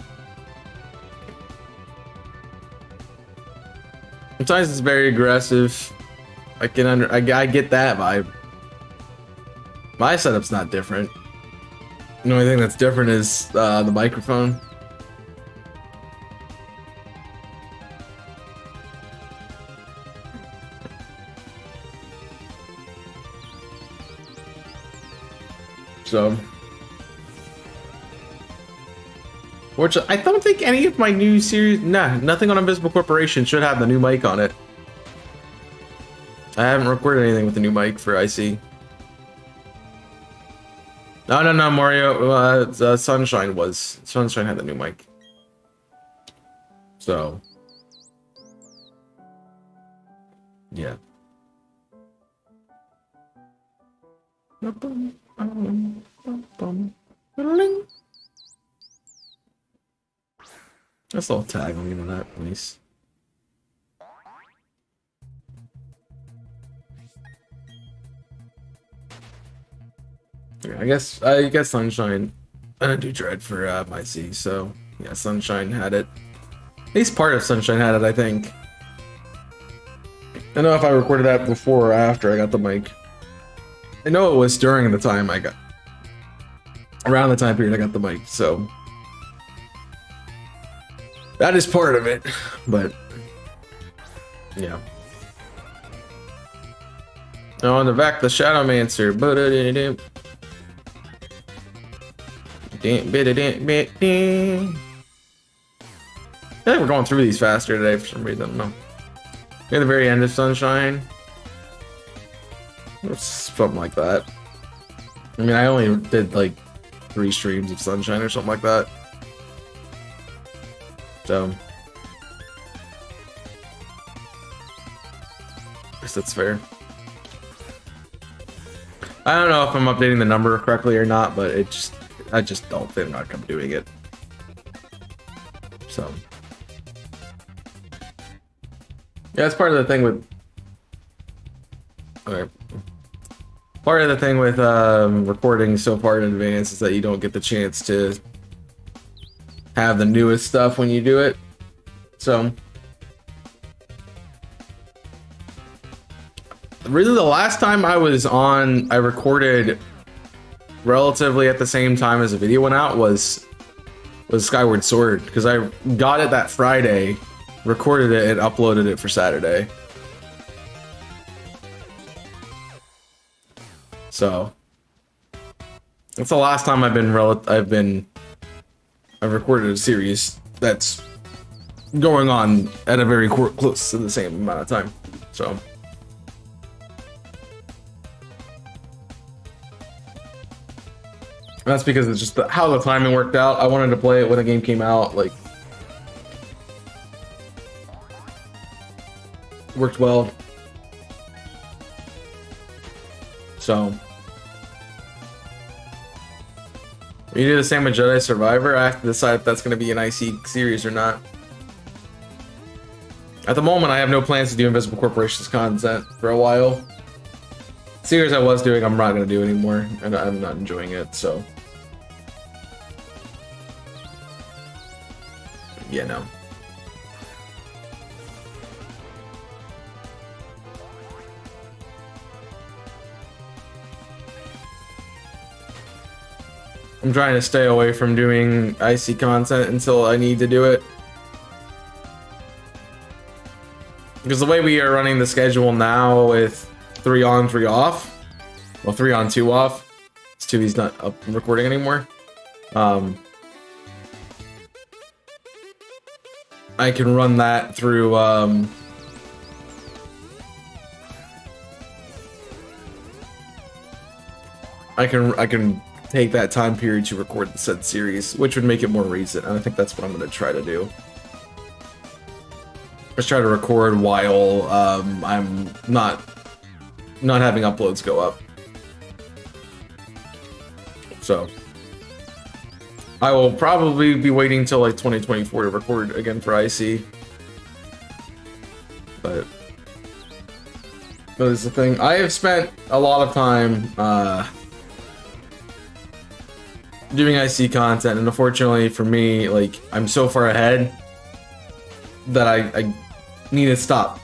Sometimes it's very aggressive. I get that vibe. My setup's not different. The only thing that's different is the microphone. So, which I don't think any of my new series, nothing on Invisible Corporation should have the new mic on it. I haven't recorded anything with the new mic for IC. No, Mario. Sunshine had the new mic. So, yeah. That's a little tag on the internet, please. I guess Sunshine. I don't do Dread for my C, so yeah, Sunshine had it. At least part of Sunshine had it, I think. I don't know if I recorded that before or after I got the mic. I know it was during the time around the time period I got the mic, so that is part of it, but yeah. Oh, on the back, the Shadowmancer. I think we're going through these faster today for some reason. I don't know. Near the very end of Sunshine. Or something like that. I mean, I only did like 3 streams of Sunshine or something like that. So, I guess that's fair. I don't know if I'm updating the number correctly or not, but I just don't think I'm doing it. So, Yeah, that's part of the thing with. Okay. Part of the thing with recording so far in advance is that you don't get the chance to have the newest stuff when you do it. So, really, the last time I was on, I recorded relatively at the same time as the video went out was Skyward Sword, because I got it that Friday, recorded it, and uploaded it for Saturday. So that's the last time I've recorded a series that's going on at a very close to the same amount of time. So that's because it's just how the timing worked out. I wanted to play it when the game came out, like worked well. So you do the same with Jedi Survivor. I have to decide if that's going to be an IC series or not. At the moment, I have no plans to do Invisible Corporation's content for a while. Series I was doing, I'm not going to do anymore, and I'm not enjoying it, so. Yeah, no. I'm trying to stay away from doing IC content until I need to do it. Because the way we are running the schedule now with 3 on, 3 off, well, 3 on, 2 off, Stewie's not up and recording anymore. I can run that through I can take that time period to record the said series, which would make it more recent, and I think that's what I'm going to try to do. Just try to record while I'm not having uploads go up. So I will probably be waiting till like 2024 to record again for IC. But that is the thing. I have spent a lot of time doing IC content, and unfortunately for me, like, I'm so far ahead that I need to stop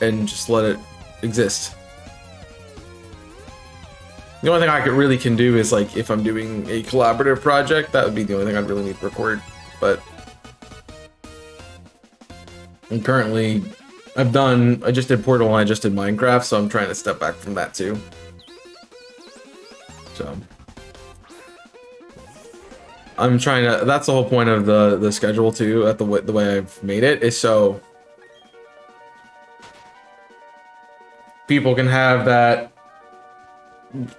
and just let it exist. The only thing I really can do is, like, if I'm doing a collaborative project, that would be the only thing I'd really need to record. But I'm currently, I just did Portal and I just did Minecraft, so I'm trying to step back from that too. So I'm trying to, that's the whole point of the schedule too, at the way I've made it, is so people can have that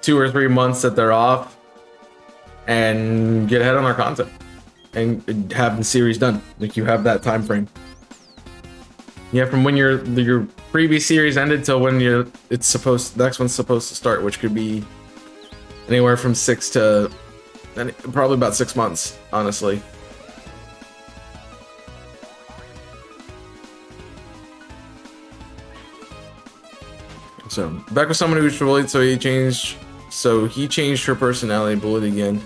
2 or 3 months that they're off and get ahead on their content and have the series done. Like, you have that time frame. Yeah, from when your previous series ended till when the next one's supposed to start, which could be anywhere from 6 to probably about 6 months, honestly. So back with someone who's bullied, so he changed her personality, bullied again,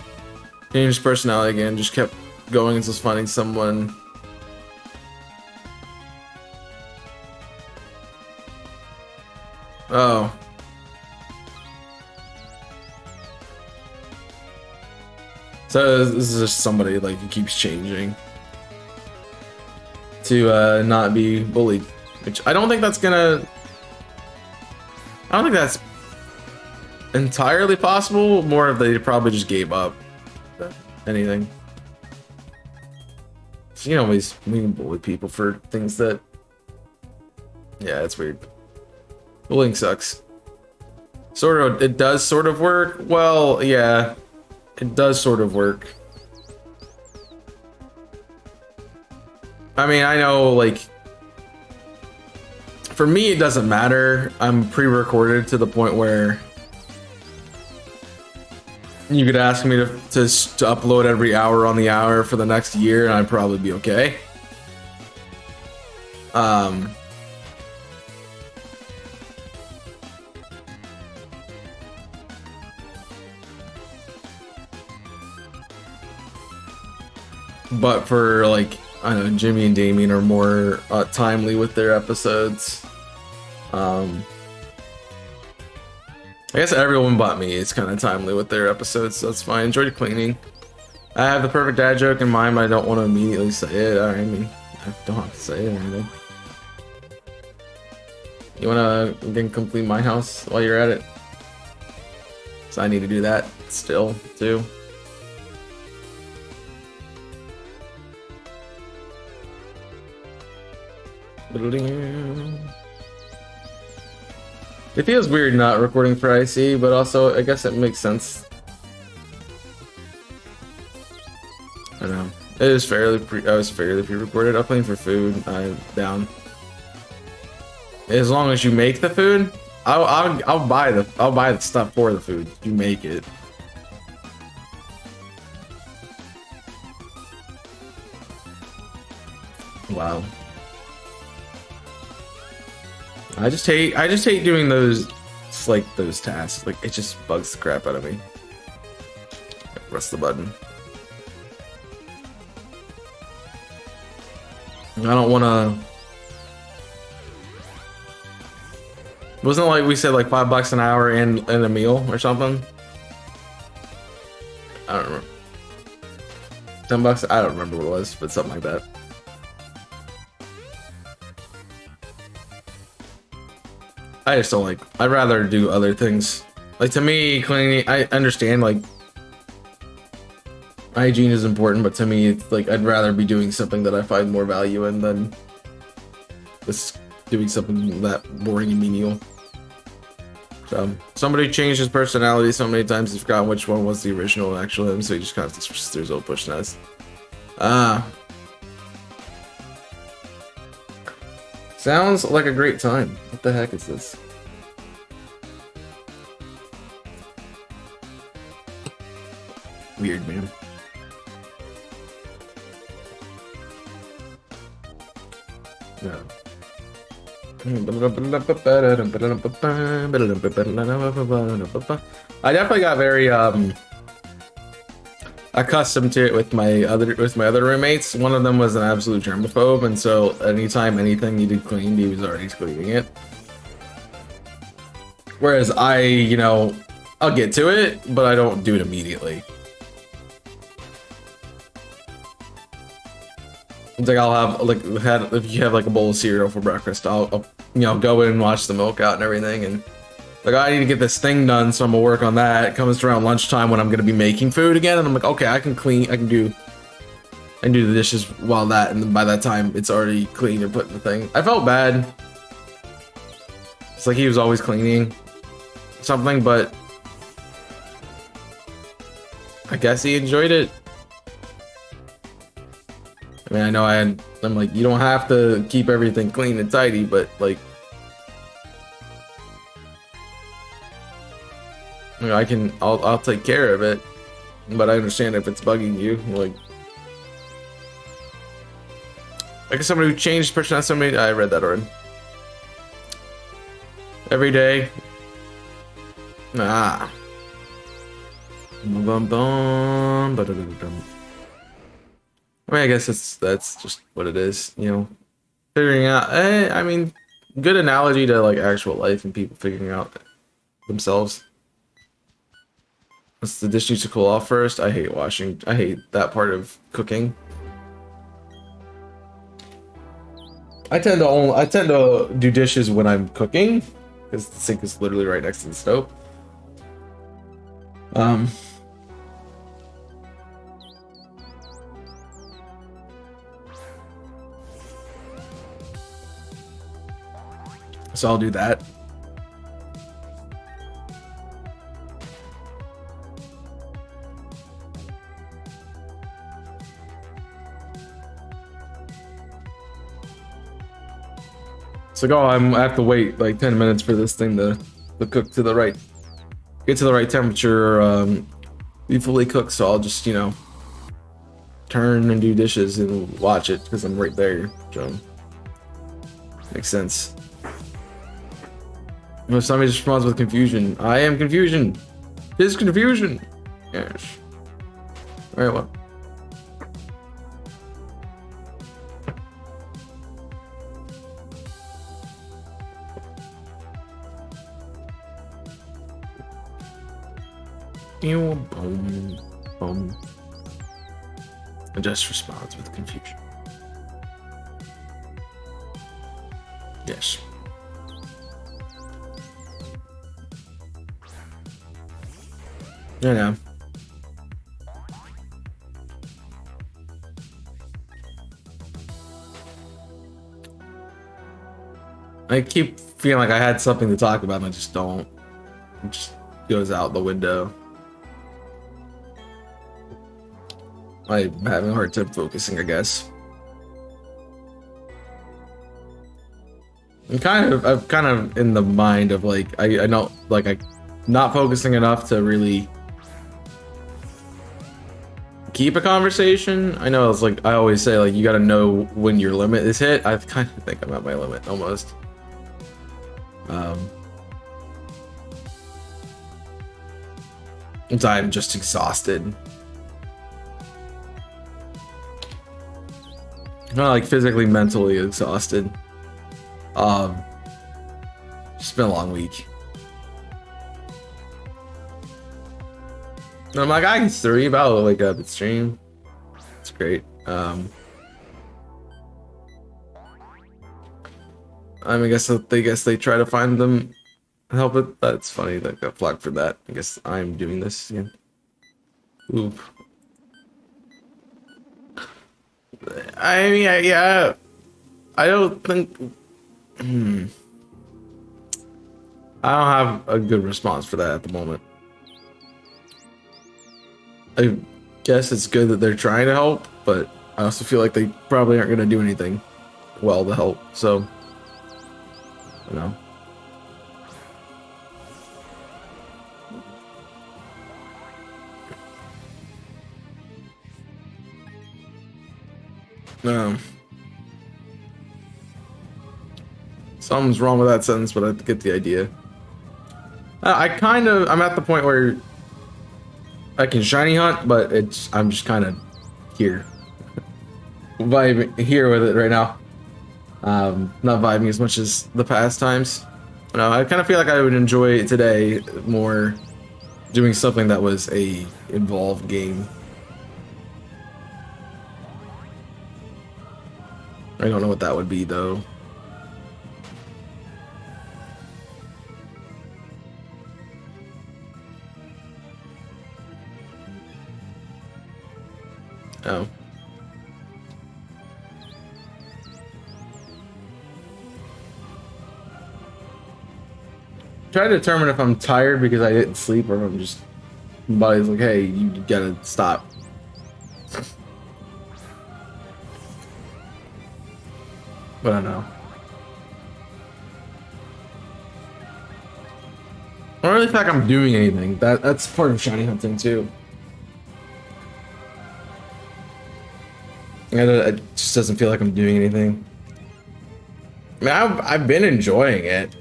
changed his personality again, just kept going until finding someone. Oh. So this is just somebody, like, who keeps changing to not be bullied, which I don't think that's entirely possible. More of they probably just gave up anything. So, you know, we can bully people for things that, yeah, it's weird. Bullying sucks. It does sort of work. Well, yeah, it does sort of work. I mean, I know, like, for me, it doesn't matter. I'm pre-recorded to the point where you could ask me to upload every hour on the hour for the next year, and I'd probably be okay. but for like, I don't know, Jimmy and Damien are more timely with their episodes. I guess everyone but me is kind of timely with their episodes, so that's fine. Enjoy cleaning. I have the perfect dad joke in mind, but I don't want to immediately say it. I mean, I don't have to say it or anything. You wanna again complete my house while you're at it? So I need to do that still too. It feels weird not recording for IC, but also I guess it makes sense. I don't know. It is fairly I was fairly pre-recorded. I'll clean for food. I'm down. As long as you make the food, I'll buy the stuff for the food. You make it. Wow. I just hate doing those tasks. Like it just bugs the crap out of me. Press the button. I don't want to. Wasn't it like we said like $5 an hour and a meal or something? I don't remember. $10. I don't remember what it was, but something like that. I just don't like. I'd rather do other things. Like to me, cleaning. I understand like hygiene is important, but to me, it's like I'd rather be doing something that I find more value in than just doing something that boring and menial. So somebody changed his personality so many times he's forgotten which one was the original actual him, so he just kind of just throws old push nuts. Sounds like a great time. What the heck is this? Weird, man. No. I definitely got very accustomed to it with my other roommates. One of them was an absolute germaphobe, and so anytime anything needed cleaned, he was already cleaning it. Whereas I, you know, I'll get to it, but I don't do it immediately. It's like I'll have like if you have like a bowl of cereal for breakfast, I'll you know go in and watch the milk out and everything, and like I need to get this thing done, so I'm gonna work on that. It comes around lunchtime when I'm gonna be making food again, and I'm like, okay, I can do the dishes while that, and then by that time it's already clean and put in the thing. I felt bad. It's like he was always cleaning something, but I guess he enjoyed it. I mean, I know I'm like, you don't have to keep everything clean and tidy, but like, you know, I'll take care of it, but I understand if it's bugging you, like somebody who changed personality, somebody, I read that already. Every day. I mean, I guess that's just what it is, you know. Figuring out, I mean, good analogy to like actual life and people figuring out themselves. Once the dish needs to cool off first. I hate washing. I hate that part of cooking. I tend to do dishes when I'm cooking because the sink is literally right next to the stove. So I'll do that. It's like, oh, I have to wait like 10 minutes for this thing to cook to the right, get to the right temperature, be fully cooked. So I'll just, you know, turn and do dishes and watch it because I'm right there. So makes sense. If somebody just responds with confusion, I am confusion. This is confusion. Yes. All right, well. Boom, boom. And just responds with confusion. Yes. Yeah. I keep feeling like I had something to talk about and I just don't. It just goes out the window. I'm having a hard time focusing, I guess. I'm kind of in the mind of like I know like I not focusing enough to really keep a conversation. I know it's like I always say like you got to know when your limit is hit. I kind of think I'm at my limit almost. I'm just exhausted. Not like physically, mentally exhausted. It's been a long week. And I'm like, I can three about wake up and stream. It's great. I mean, I guess they try to find them help it. That's funny. That got flagged for that. I guess I'm doing this again. Oop. I mean, yeah. I don't think. I don't have a good response for that at the moment. I guess it's good that they're trying to help, but I also feel like they probably aren't going to do anything well to help. So, you know. Something's wrong with that sentence, but I get the idea. I'm at the point where I can shiny hunt, but I'm just kind of here. Vibing here with it right now. Not vibing as much as the past times. No, I kind of feel like I would enjoy today more doing something that was a involved game. I don't know what that would be though. Oh. Try to determine if I'm tired because I didn't sleep or if I'm just my body's like, hey, you gotta stop. But I don't know. I don't really feel like I'm doing anything. That's part of shiny hunting too. It just doesn't feel like I'm doing anything. I mean, I've been enjoying it.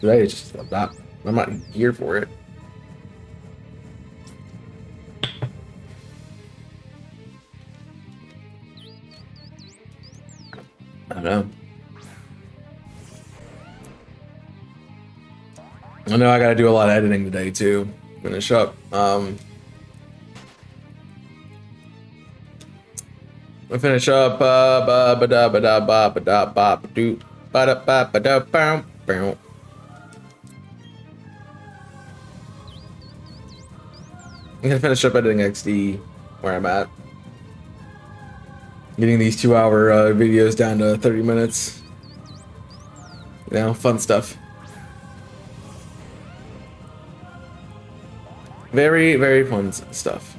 Today, it's just I'm not here for it. I don't know. I know I gotta do a lot of editing today too. Finish up. I finish up. I'm gonna finish up editing XD where I'm at. Getting these 2-hour videos down to 30 minutes. You know, fun stuff. Very, very fun stuff.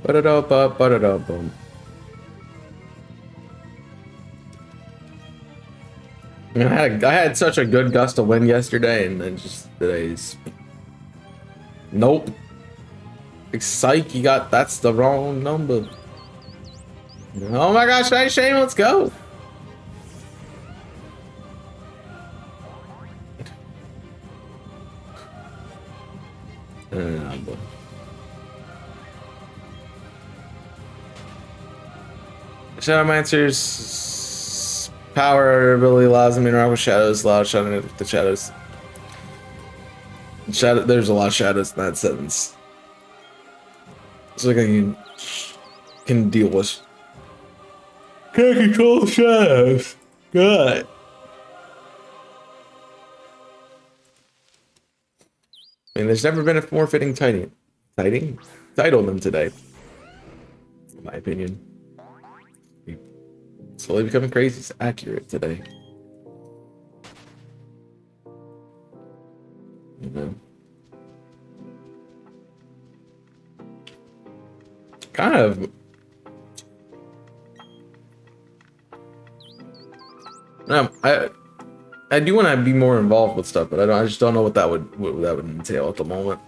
Boom. I mean, I had such a good gust of wind yesterday, and then just today's. Nope. Psych, that's the wrong number. Oh my gosh, Shaymin, let's go. Shadow Mancers Power ability allows him to interact with shadows, allows shadow with the shadows. Shadow, there's a lot of shadows in that sentence. It's like I can deal with. Can't control shadows. Good. I mean, there's never been a more fitting title than today, in my opinion. Slowly becoming crazy accurate today. You know. Kind of. I do want to be more involved with stuff, but I just don't know what that would entail at the moment.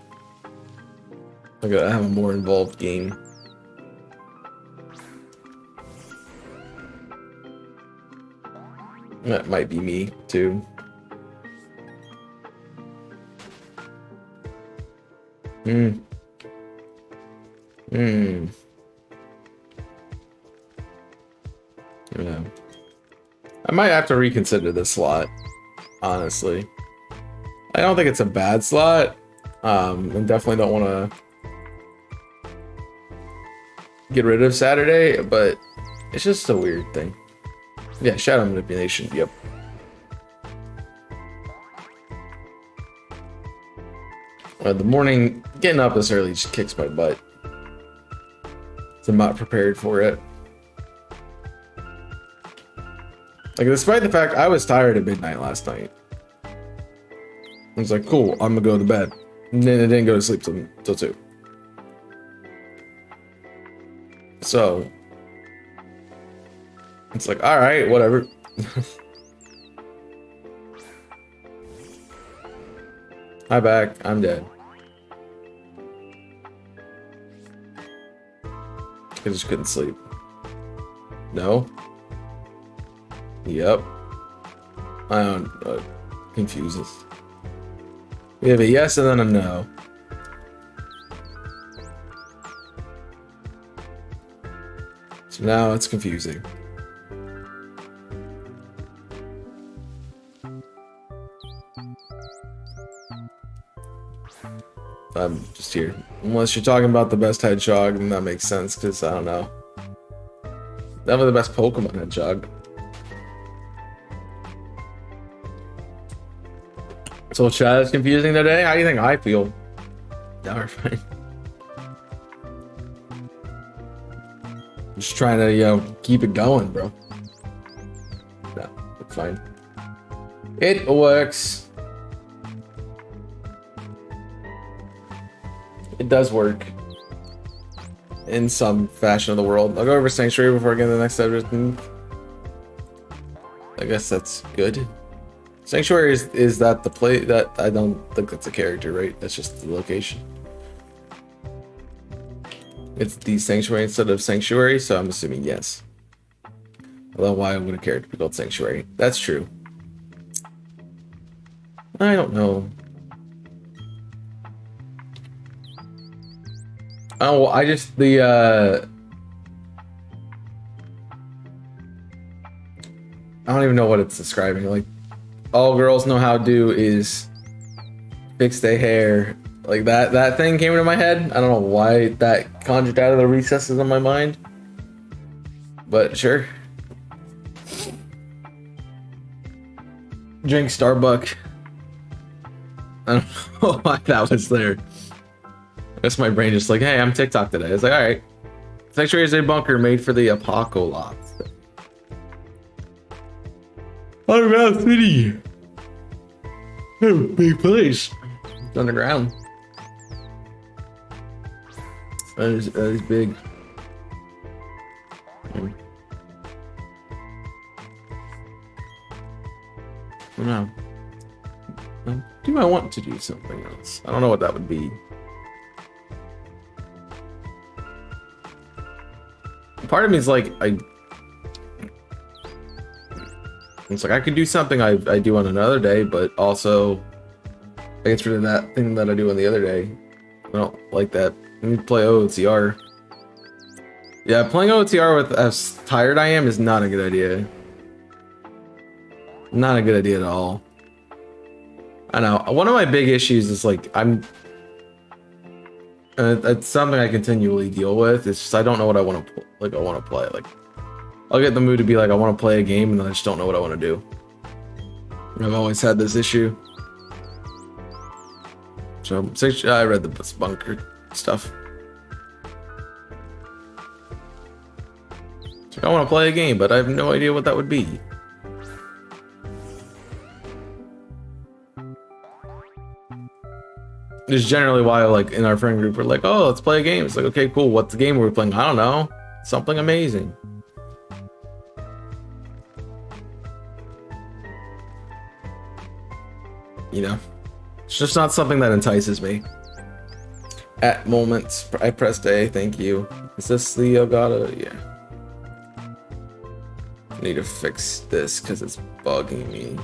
I gotta have a more involved game. That might be me too. Yeah. I might have to reconsider this slot, honestly. I don't think it's a bad slot. And definitely don't want to get rid of Saturday, but it's just a weird thing. Yeah, shadow manipulation, yep. The morning, getting up this early just kicks my butt. So I'm not prepared for it. Like, despite the fact I was tired at midnight last night. I was like, cool, I'm gonna go to bed. And then I didn't go to sleep till 2. So, it's like, alright, whatever. Hi back, I'm dead. I just couldn't sleep. No? Yep. I don't confuses. We have a yes and then a no. So now it's confusing. I'm just here. Unless you're talking about the best hedgehog, then that makes sense, because I don't know. Definitely the best Pokemon hedgehog. So chat is confusing today? How do you think I feel? No, we're fine. Just trying to, you know, keep it going, bro. No, it's fine. It works. It does work. In some fashion of the world. I'll go over Sanctuary before I get to the next everything. I guess that's good. Sanctuary is that the play that I don't think that's a character, right? That's just the location. It's the Sanctuary instead of Sanctuary, so I'm assuming yes. Although why would a character be called Sanctuary? That's true. I don't know. Oh, I just I don't even know what it's describing. Like, all girls know how to do is fix their hair. Like that thing came into my head. I don't know why that conjured out of the recesses of my mind. But sure. Drink Starbucks. I don't know why that was there. I guess my brain just like, hey, I'm TikTok today. It's like, alright. Sanctuary is a bunker made for the apocalypse. Underground city. Oh, big place. It's underground. That is big. I don't know. Do I want to do something else? I don't know what that would be. Part of me is like, it's like I could do something I do on another day, but also I get rid of that thing that I do on the other day. I don't like that. I need to play OOTR. Yeah, playing OOTR with as tired I am is not a good idea. Not a good idea at all. I know. One of my big issues is like it's something I continually deal with. It's just I don't know what I want to like. I want to play. Like I'll get in the mood to be like I want to play a game, and then I just don't know what I want to do. I've always had this issue. So I read the bunker stuff. So I want to play a game, but I have no idea what that would be. It's generally why, like, in our friend group, we're like, oh, let's play a game. It's like, okay, cool. What's the game we're playing? I don't know. Something amazing. You know, it's just not something that entices me. At moments, I pressed A. Thank you. Is this the Elgato? Yeah. I need to fix this because it's bugging me.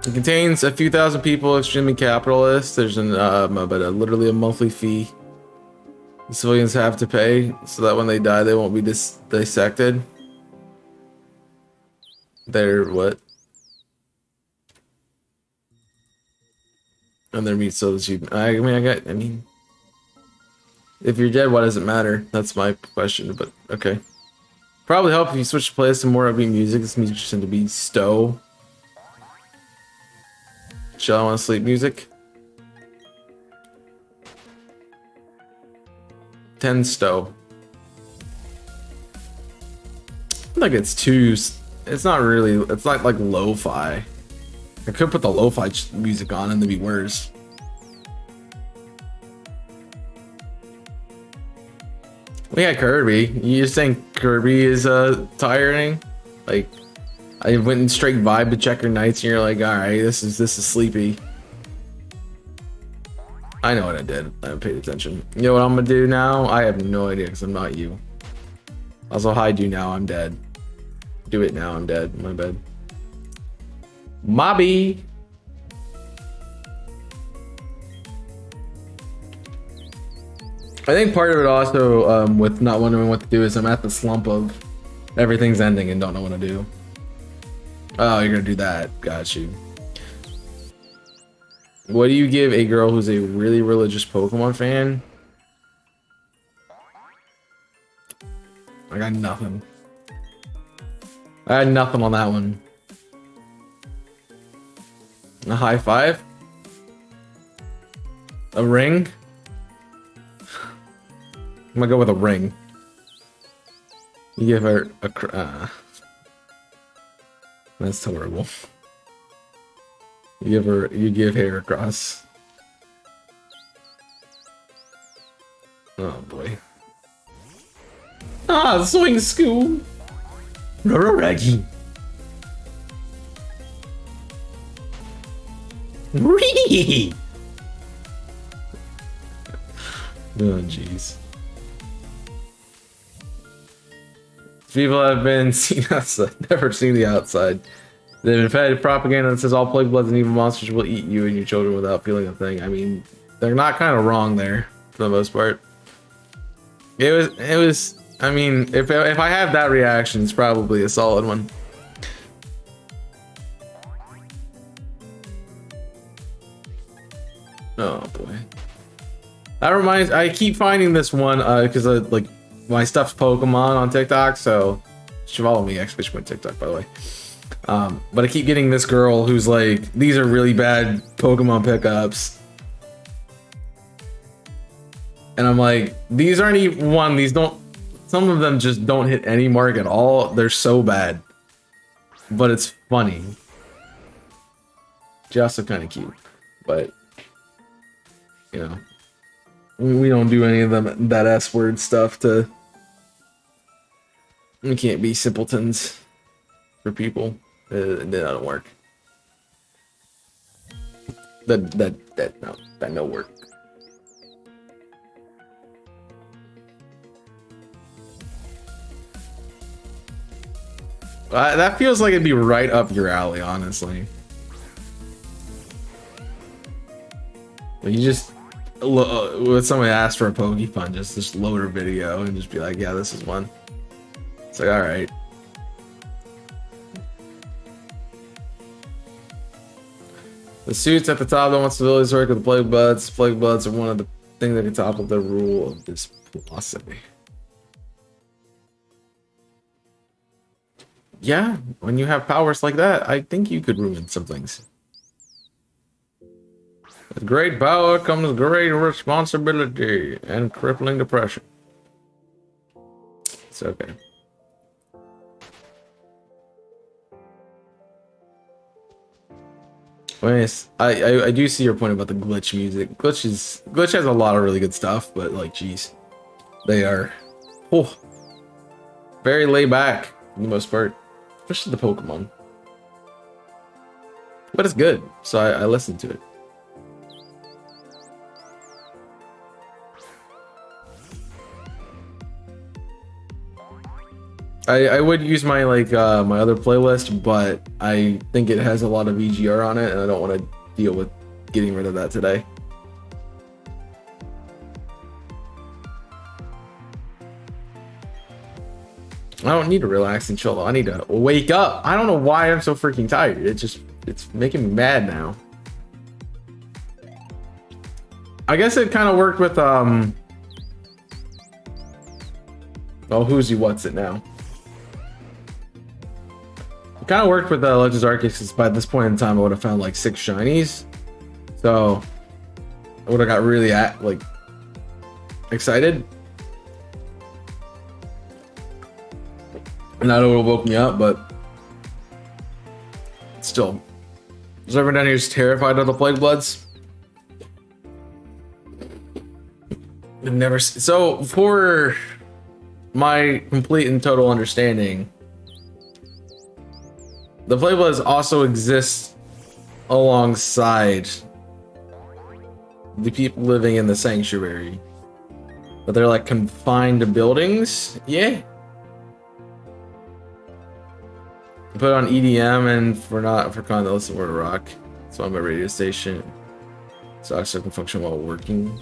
It contains a few thousand people, extremely capitalist. There's literally a monthly fee the civilians have to pay so that when they die, they won't be dissected. They're what? And their meat so that you. I mean, if you're dead, why does it matter? That's my question. But okay, probably help if you switch to play some more upbeat music. This music just tend to be stow. Chill, I want to sleep music. 10 stow. Like it's too. It's not really. It's not like lo-fi. I could put the lo-fi music on and it'd be worse. We got Kirby. You just think Kirby is tiring? Like I went and straight vibe to Checker Nights, and you're like, all right, this is sleepy. I know what I did. I haven't paid attention. You know what I'm gonna do now? I have no idea because I'm not you. Also, hide you now. I'm dead. Do it now. I'm dead. My bad. Mobby. I think part of it also with not wondering what to do is I'm at the slump of everything's ending and don't know what to do. Oh, you're gonna do that. Got you. What do you give a girl who's a really religious Pokemon fan? I got nothing. I had nothing on that one. A high five? A ring? I'm gonna go with a ring. You give her a that's horrible. You give her a cross. Oh boy. Ah, swing school. Reggie. Ree. Oh jeez. People have been seen outside, never seen the outside. They've been fed propaganda that says all plague bloods and evil monsters will eat you and your children without feeling a thing. I mean, they're not kind of wrong there for the most part. It was. I mean, if I have that reaction, it's probably a solid one. Oh boy. That reminds. I keep finding this one because like my stuff's Pokemon on TikTok, so you should follow me. Actually, my TikTok, by the way. But I keep getting this girl who's like, these are really bad Pokemon pickups. And I'm like, these aren't even one, these don't, some of them just don't hit any mark at all. They're so bad. But it's funny. Just kind of cute. But, you know, we don't do any of them, that S-word stuff to, we can't be simpletons for people. That don't work. That no work. That feels like it'd be right up your alley, honestly. But you just when somebody asks for a pokey pun, just load her video and just be like, yeah, this is one. It's like, all right. The suits at the top don't want civilians to work with the plague buds. Plague buds are one of the things that can topple the rule of this philosophy. Yeah, when you have powers like that, I think you could ruin some things. With great power comes great responsibility and crippling depression. It's okay. Anyways, I do see your point about the glitch music. Glitch has a lot of really good stuff, but like, geez, they are very laid back for the most part, especially the Pokemon. But it's good, so I listened to it. I would use my my other playlist, but I think it has a lot of VGR on it, and I don't want to deal with getting rid of that today. I don't need to relax and chill though. I need to wake up. I don't know why I'm so freaking tired. It's making me mad now. I guess it kind of worked with oh, who's he? What's it now? Kind of worked with Legends Arceus because by this point in time I would have found like 6 shinies, so I would have got really excited, and that would have woke me up. But still, is everyone down here just terrified of the Plague Bloods? I've never so for my complete and total understanding, the Plague Bloods also exist alongside the people living in the sanctuary, but they're like confined to buildings. Yeah. Put on EDM and for con to listen to rock. So I'm a radio station. So actually can function while working.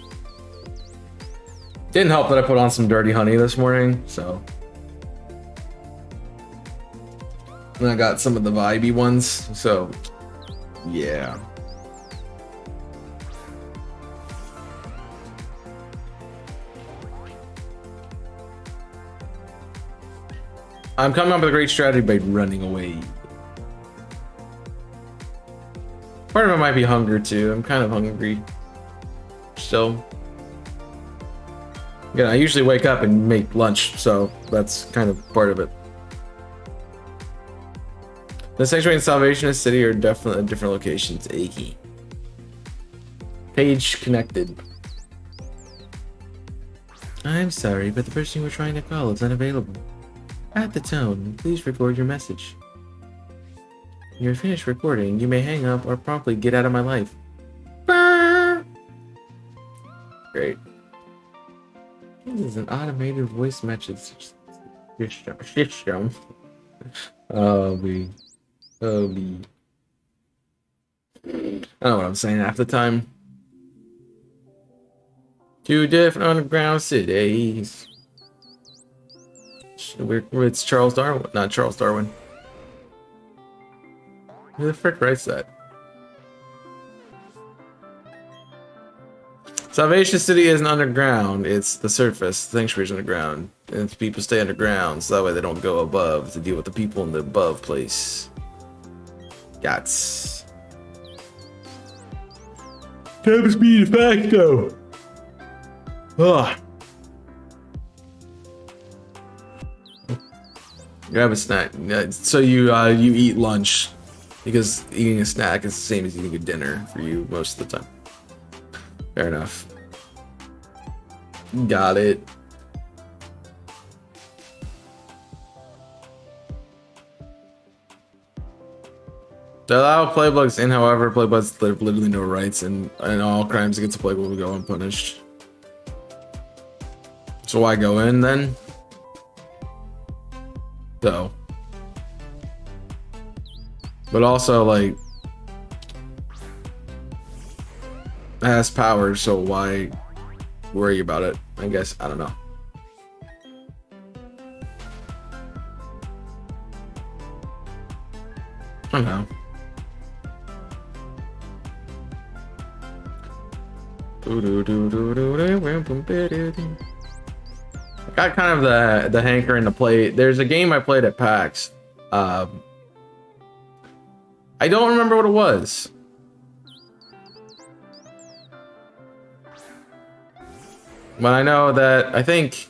Didn't help that I put on some Dirty Honey this morning, so. And I got some of the vibey ones, so yeah. I'm coming up with a great strategy by running away. Part of it might be hunger too. I'm kind of hungry. So, yeah, I usually wake up and make lunch, so that's kind of part of it. The Sanctuary and Salvationist City are definitely at different locations. Achy. Page connected. I'm sorry, but the person you were trying to call is unavailable. At the tone, please record your message. When you're finished recording, you may hang up or promptly get out of my life. Great. This is an automated voice message system. Oh, me. Oh, me. I don't know what I'm saying half the time. 2 different underground cities. It's Charles Darwin, not Charles Darwin. Who the frick writes that? Salvation City isn't underground, it's the surface. The sanctuary's underground. And people stay underground, so that way they don't go above to deal with the people in the above place. Gots. Time speed de facto. Ugh. Grab a snack. So you eat lunch, because eating a snack is the same as eating a dinner for you most of the time. Fair enough. Got it. They allow playbugs in, however, playbugs have literally no rights, and all crimes against a playbug will go unpunished. So why go in then? So. But also, like, has powers, so why worry about it? I guess, I don't know. I don't know. I got kind of the hankering to play. There's a game I played at PAX. I don't remember what it was. But I know that I think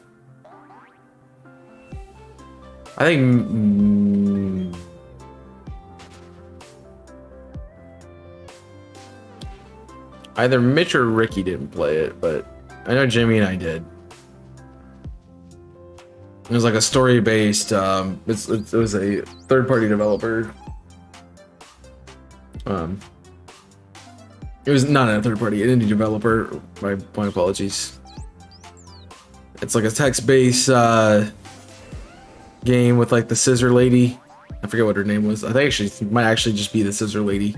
either Mitch or Ricky didn't play it, but I know Jimmy and I did. It was like a story-based. It was a third-party developer. It was not a third-party, an indie developer. My apologies. It's like a text-based game with like the scissor lady. I forget what her name was. I think it might actually just be the scissor lady.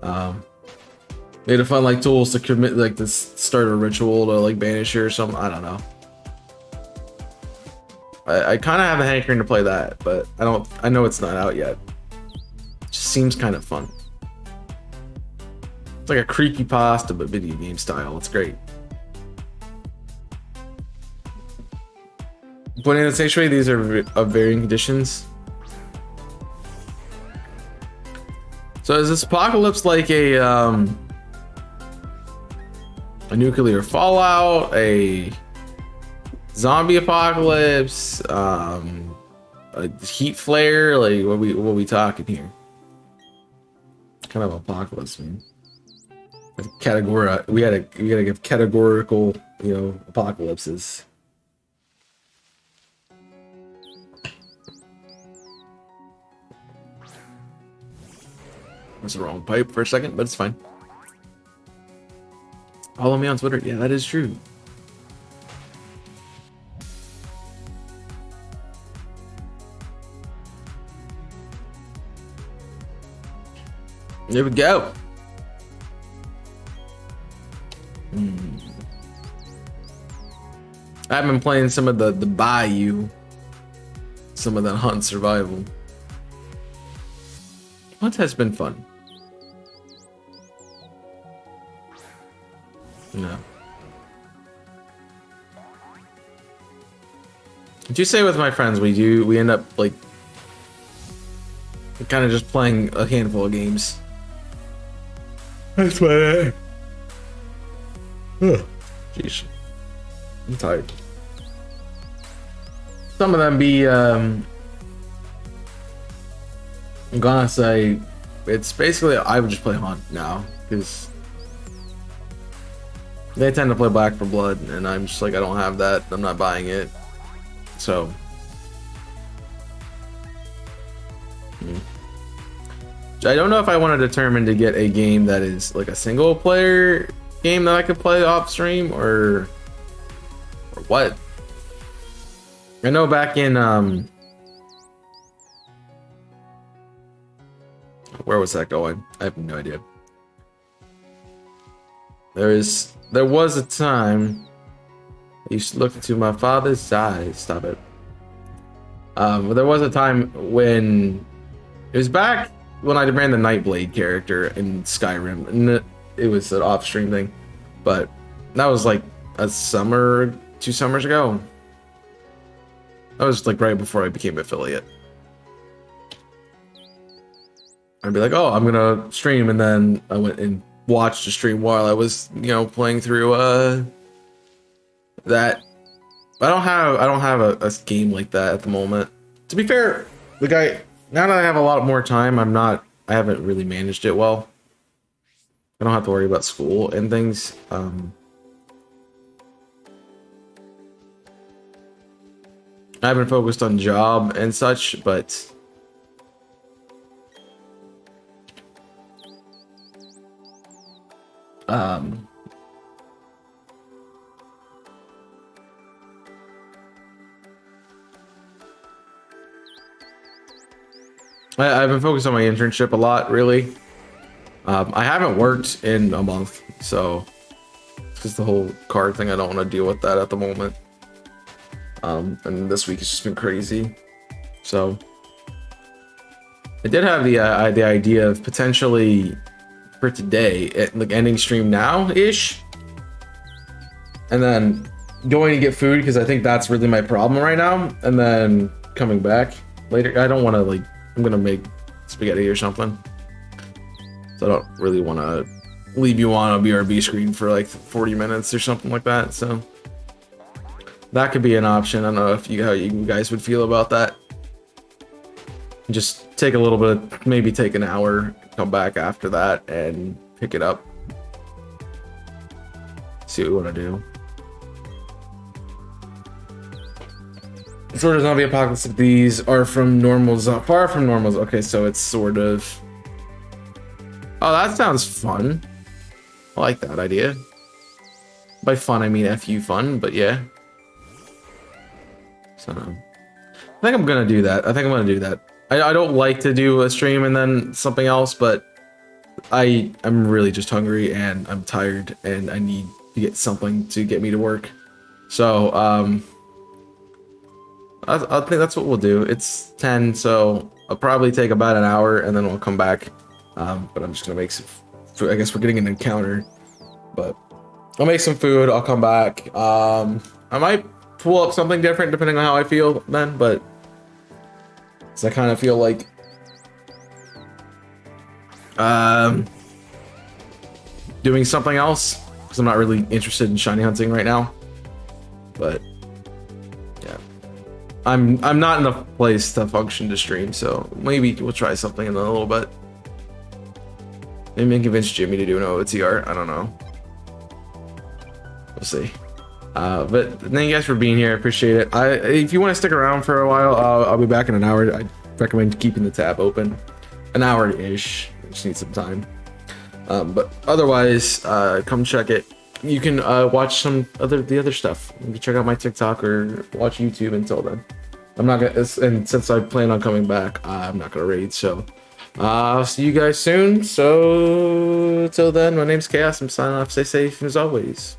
They had to find like tools to commit, like to start a ritual to like banish her or something. I don't know. I kind of have a hankering to play that, but I know it's not out yet. It just seems kind of fun. It's like a creepypasta but video game style. It's great. But in the sanctuary, these are of varying conditions. So is this apocalypse like a nuclear fallout, a zombie apocalypse, a heat flare? Like what we talking here? Kind of apocalypse, man. We gotta give categorical, apocalypses. That's the wrong pipe for a second, but it's fine. Follow me on Twitter. Yeah, that is true. There we go. I've been playing some of the Bayou, some of that Hunt Survival. Hunt has been fun. No. Did you say with my friends we end up like kind of just playing a handful of games? That's why. Jeez, I'm tired. Some of them be I'm gonna say it's basically I would just play Hunt now because they tend to play Black for Blood, and I'm just like I don't have that. I'm not buying it, so. I don't know if I want to determine to get a game that is like a single player game that I could play off stream or what. I know back in where was that going? I have no idea. There was a time I used to look into my father's eyes. Stop it. But there was a time when it was back when I ran the Nightblade character in Skyrim, and it was an off-stream thing, but that was like a summer, 2 summers ago. That was like right before I became affiliate. I'd be like, oh, I'm gonna stream, and then I went and watched the stream while I was, playing through that. I don't have a game like that at the moment. To be fair, now that I have a lot more time, I haven't really managed it well. I don't have to worry about school and things. I haven't focused on job and such, but I've been focused on my internship a lot, really. I haven't worked in a month, so it's just the whole card thing. I don't want to deal with that at the moment. And this week has just been crazy. So I did have the idea of potentially for today, like ending stream now-ish, and then going to get food because I think that's really my problem right now, and then coming back later. I don't want to like. I'm gonna make spaghetti or something, so I don't really want to leave you on a BRB screen for like 40 minutes or something like that. So that could be an option. I don't know if how you guys would feel about that. Just take a little bit, maybe take an hour, come back after that and pick it up. See what we want to do. Sort of zombie apocalypse. These are from normals, far from normals. Okay, so it's sort of. Oh, that sounds fun. I like that idea. By fun, I mean FU fun, but yeah. So, I think I'm gonna do that. I don't like to do a stream and then something else, but I'm really just hungry and I'm tired and I need to get something to get me to work. So, I think that's what we'll do. It's 10, so I'll probably take about an hour and then we'll come back. But I'm just gonna make some food. I guess we're getting an encounter, but I'll make some food. I'll come back. I might pull up something different depending on how I feel then, but I kind of feel like doing something else because I'm not really interested in shiny hunting right now. But yeah, I'm not in a place to function to stream, so maybe we'll try something in a little bit. Maybe convince Jimmy to do an OTR. I don't know. We'll see. But thank you guys for being here. I appreciate it. If you want to stick around for a while, I'll be back in an hour. I recommend keeping the tab open. An hour-ish. Just need some time. But otherwise, come check it. You can watch the other stuff. You can check out my TikTok or watch YouTube until then. I'm not gonna, and since I plan on coming back, I'm not gonna raid. So I'll see you guys soon. So till then, my name's Chaos. I'm signing off. Stay safe as always.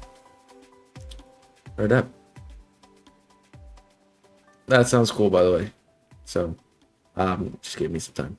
Right up. That sounds cool, by the way. So, just give me some time.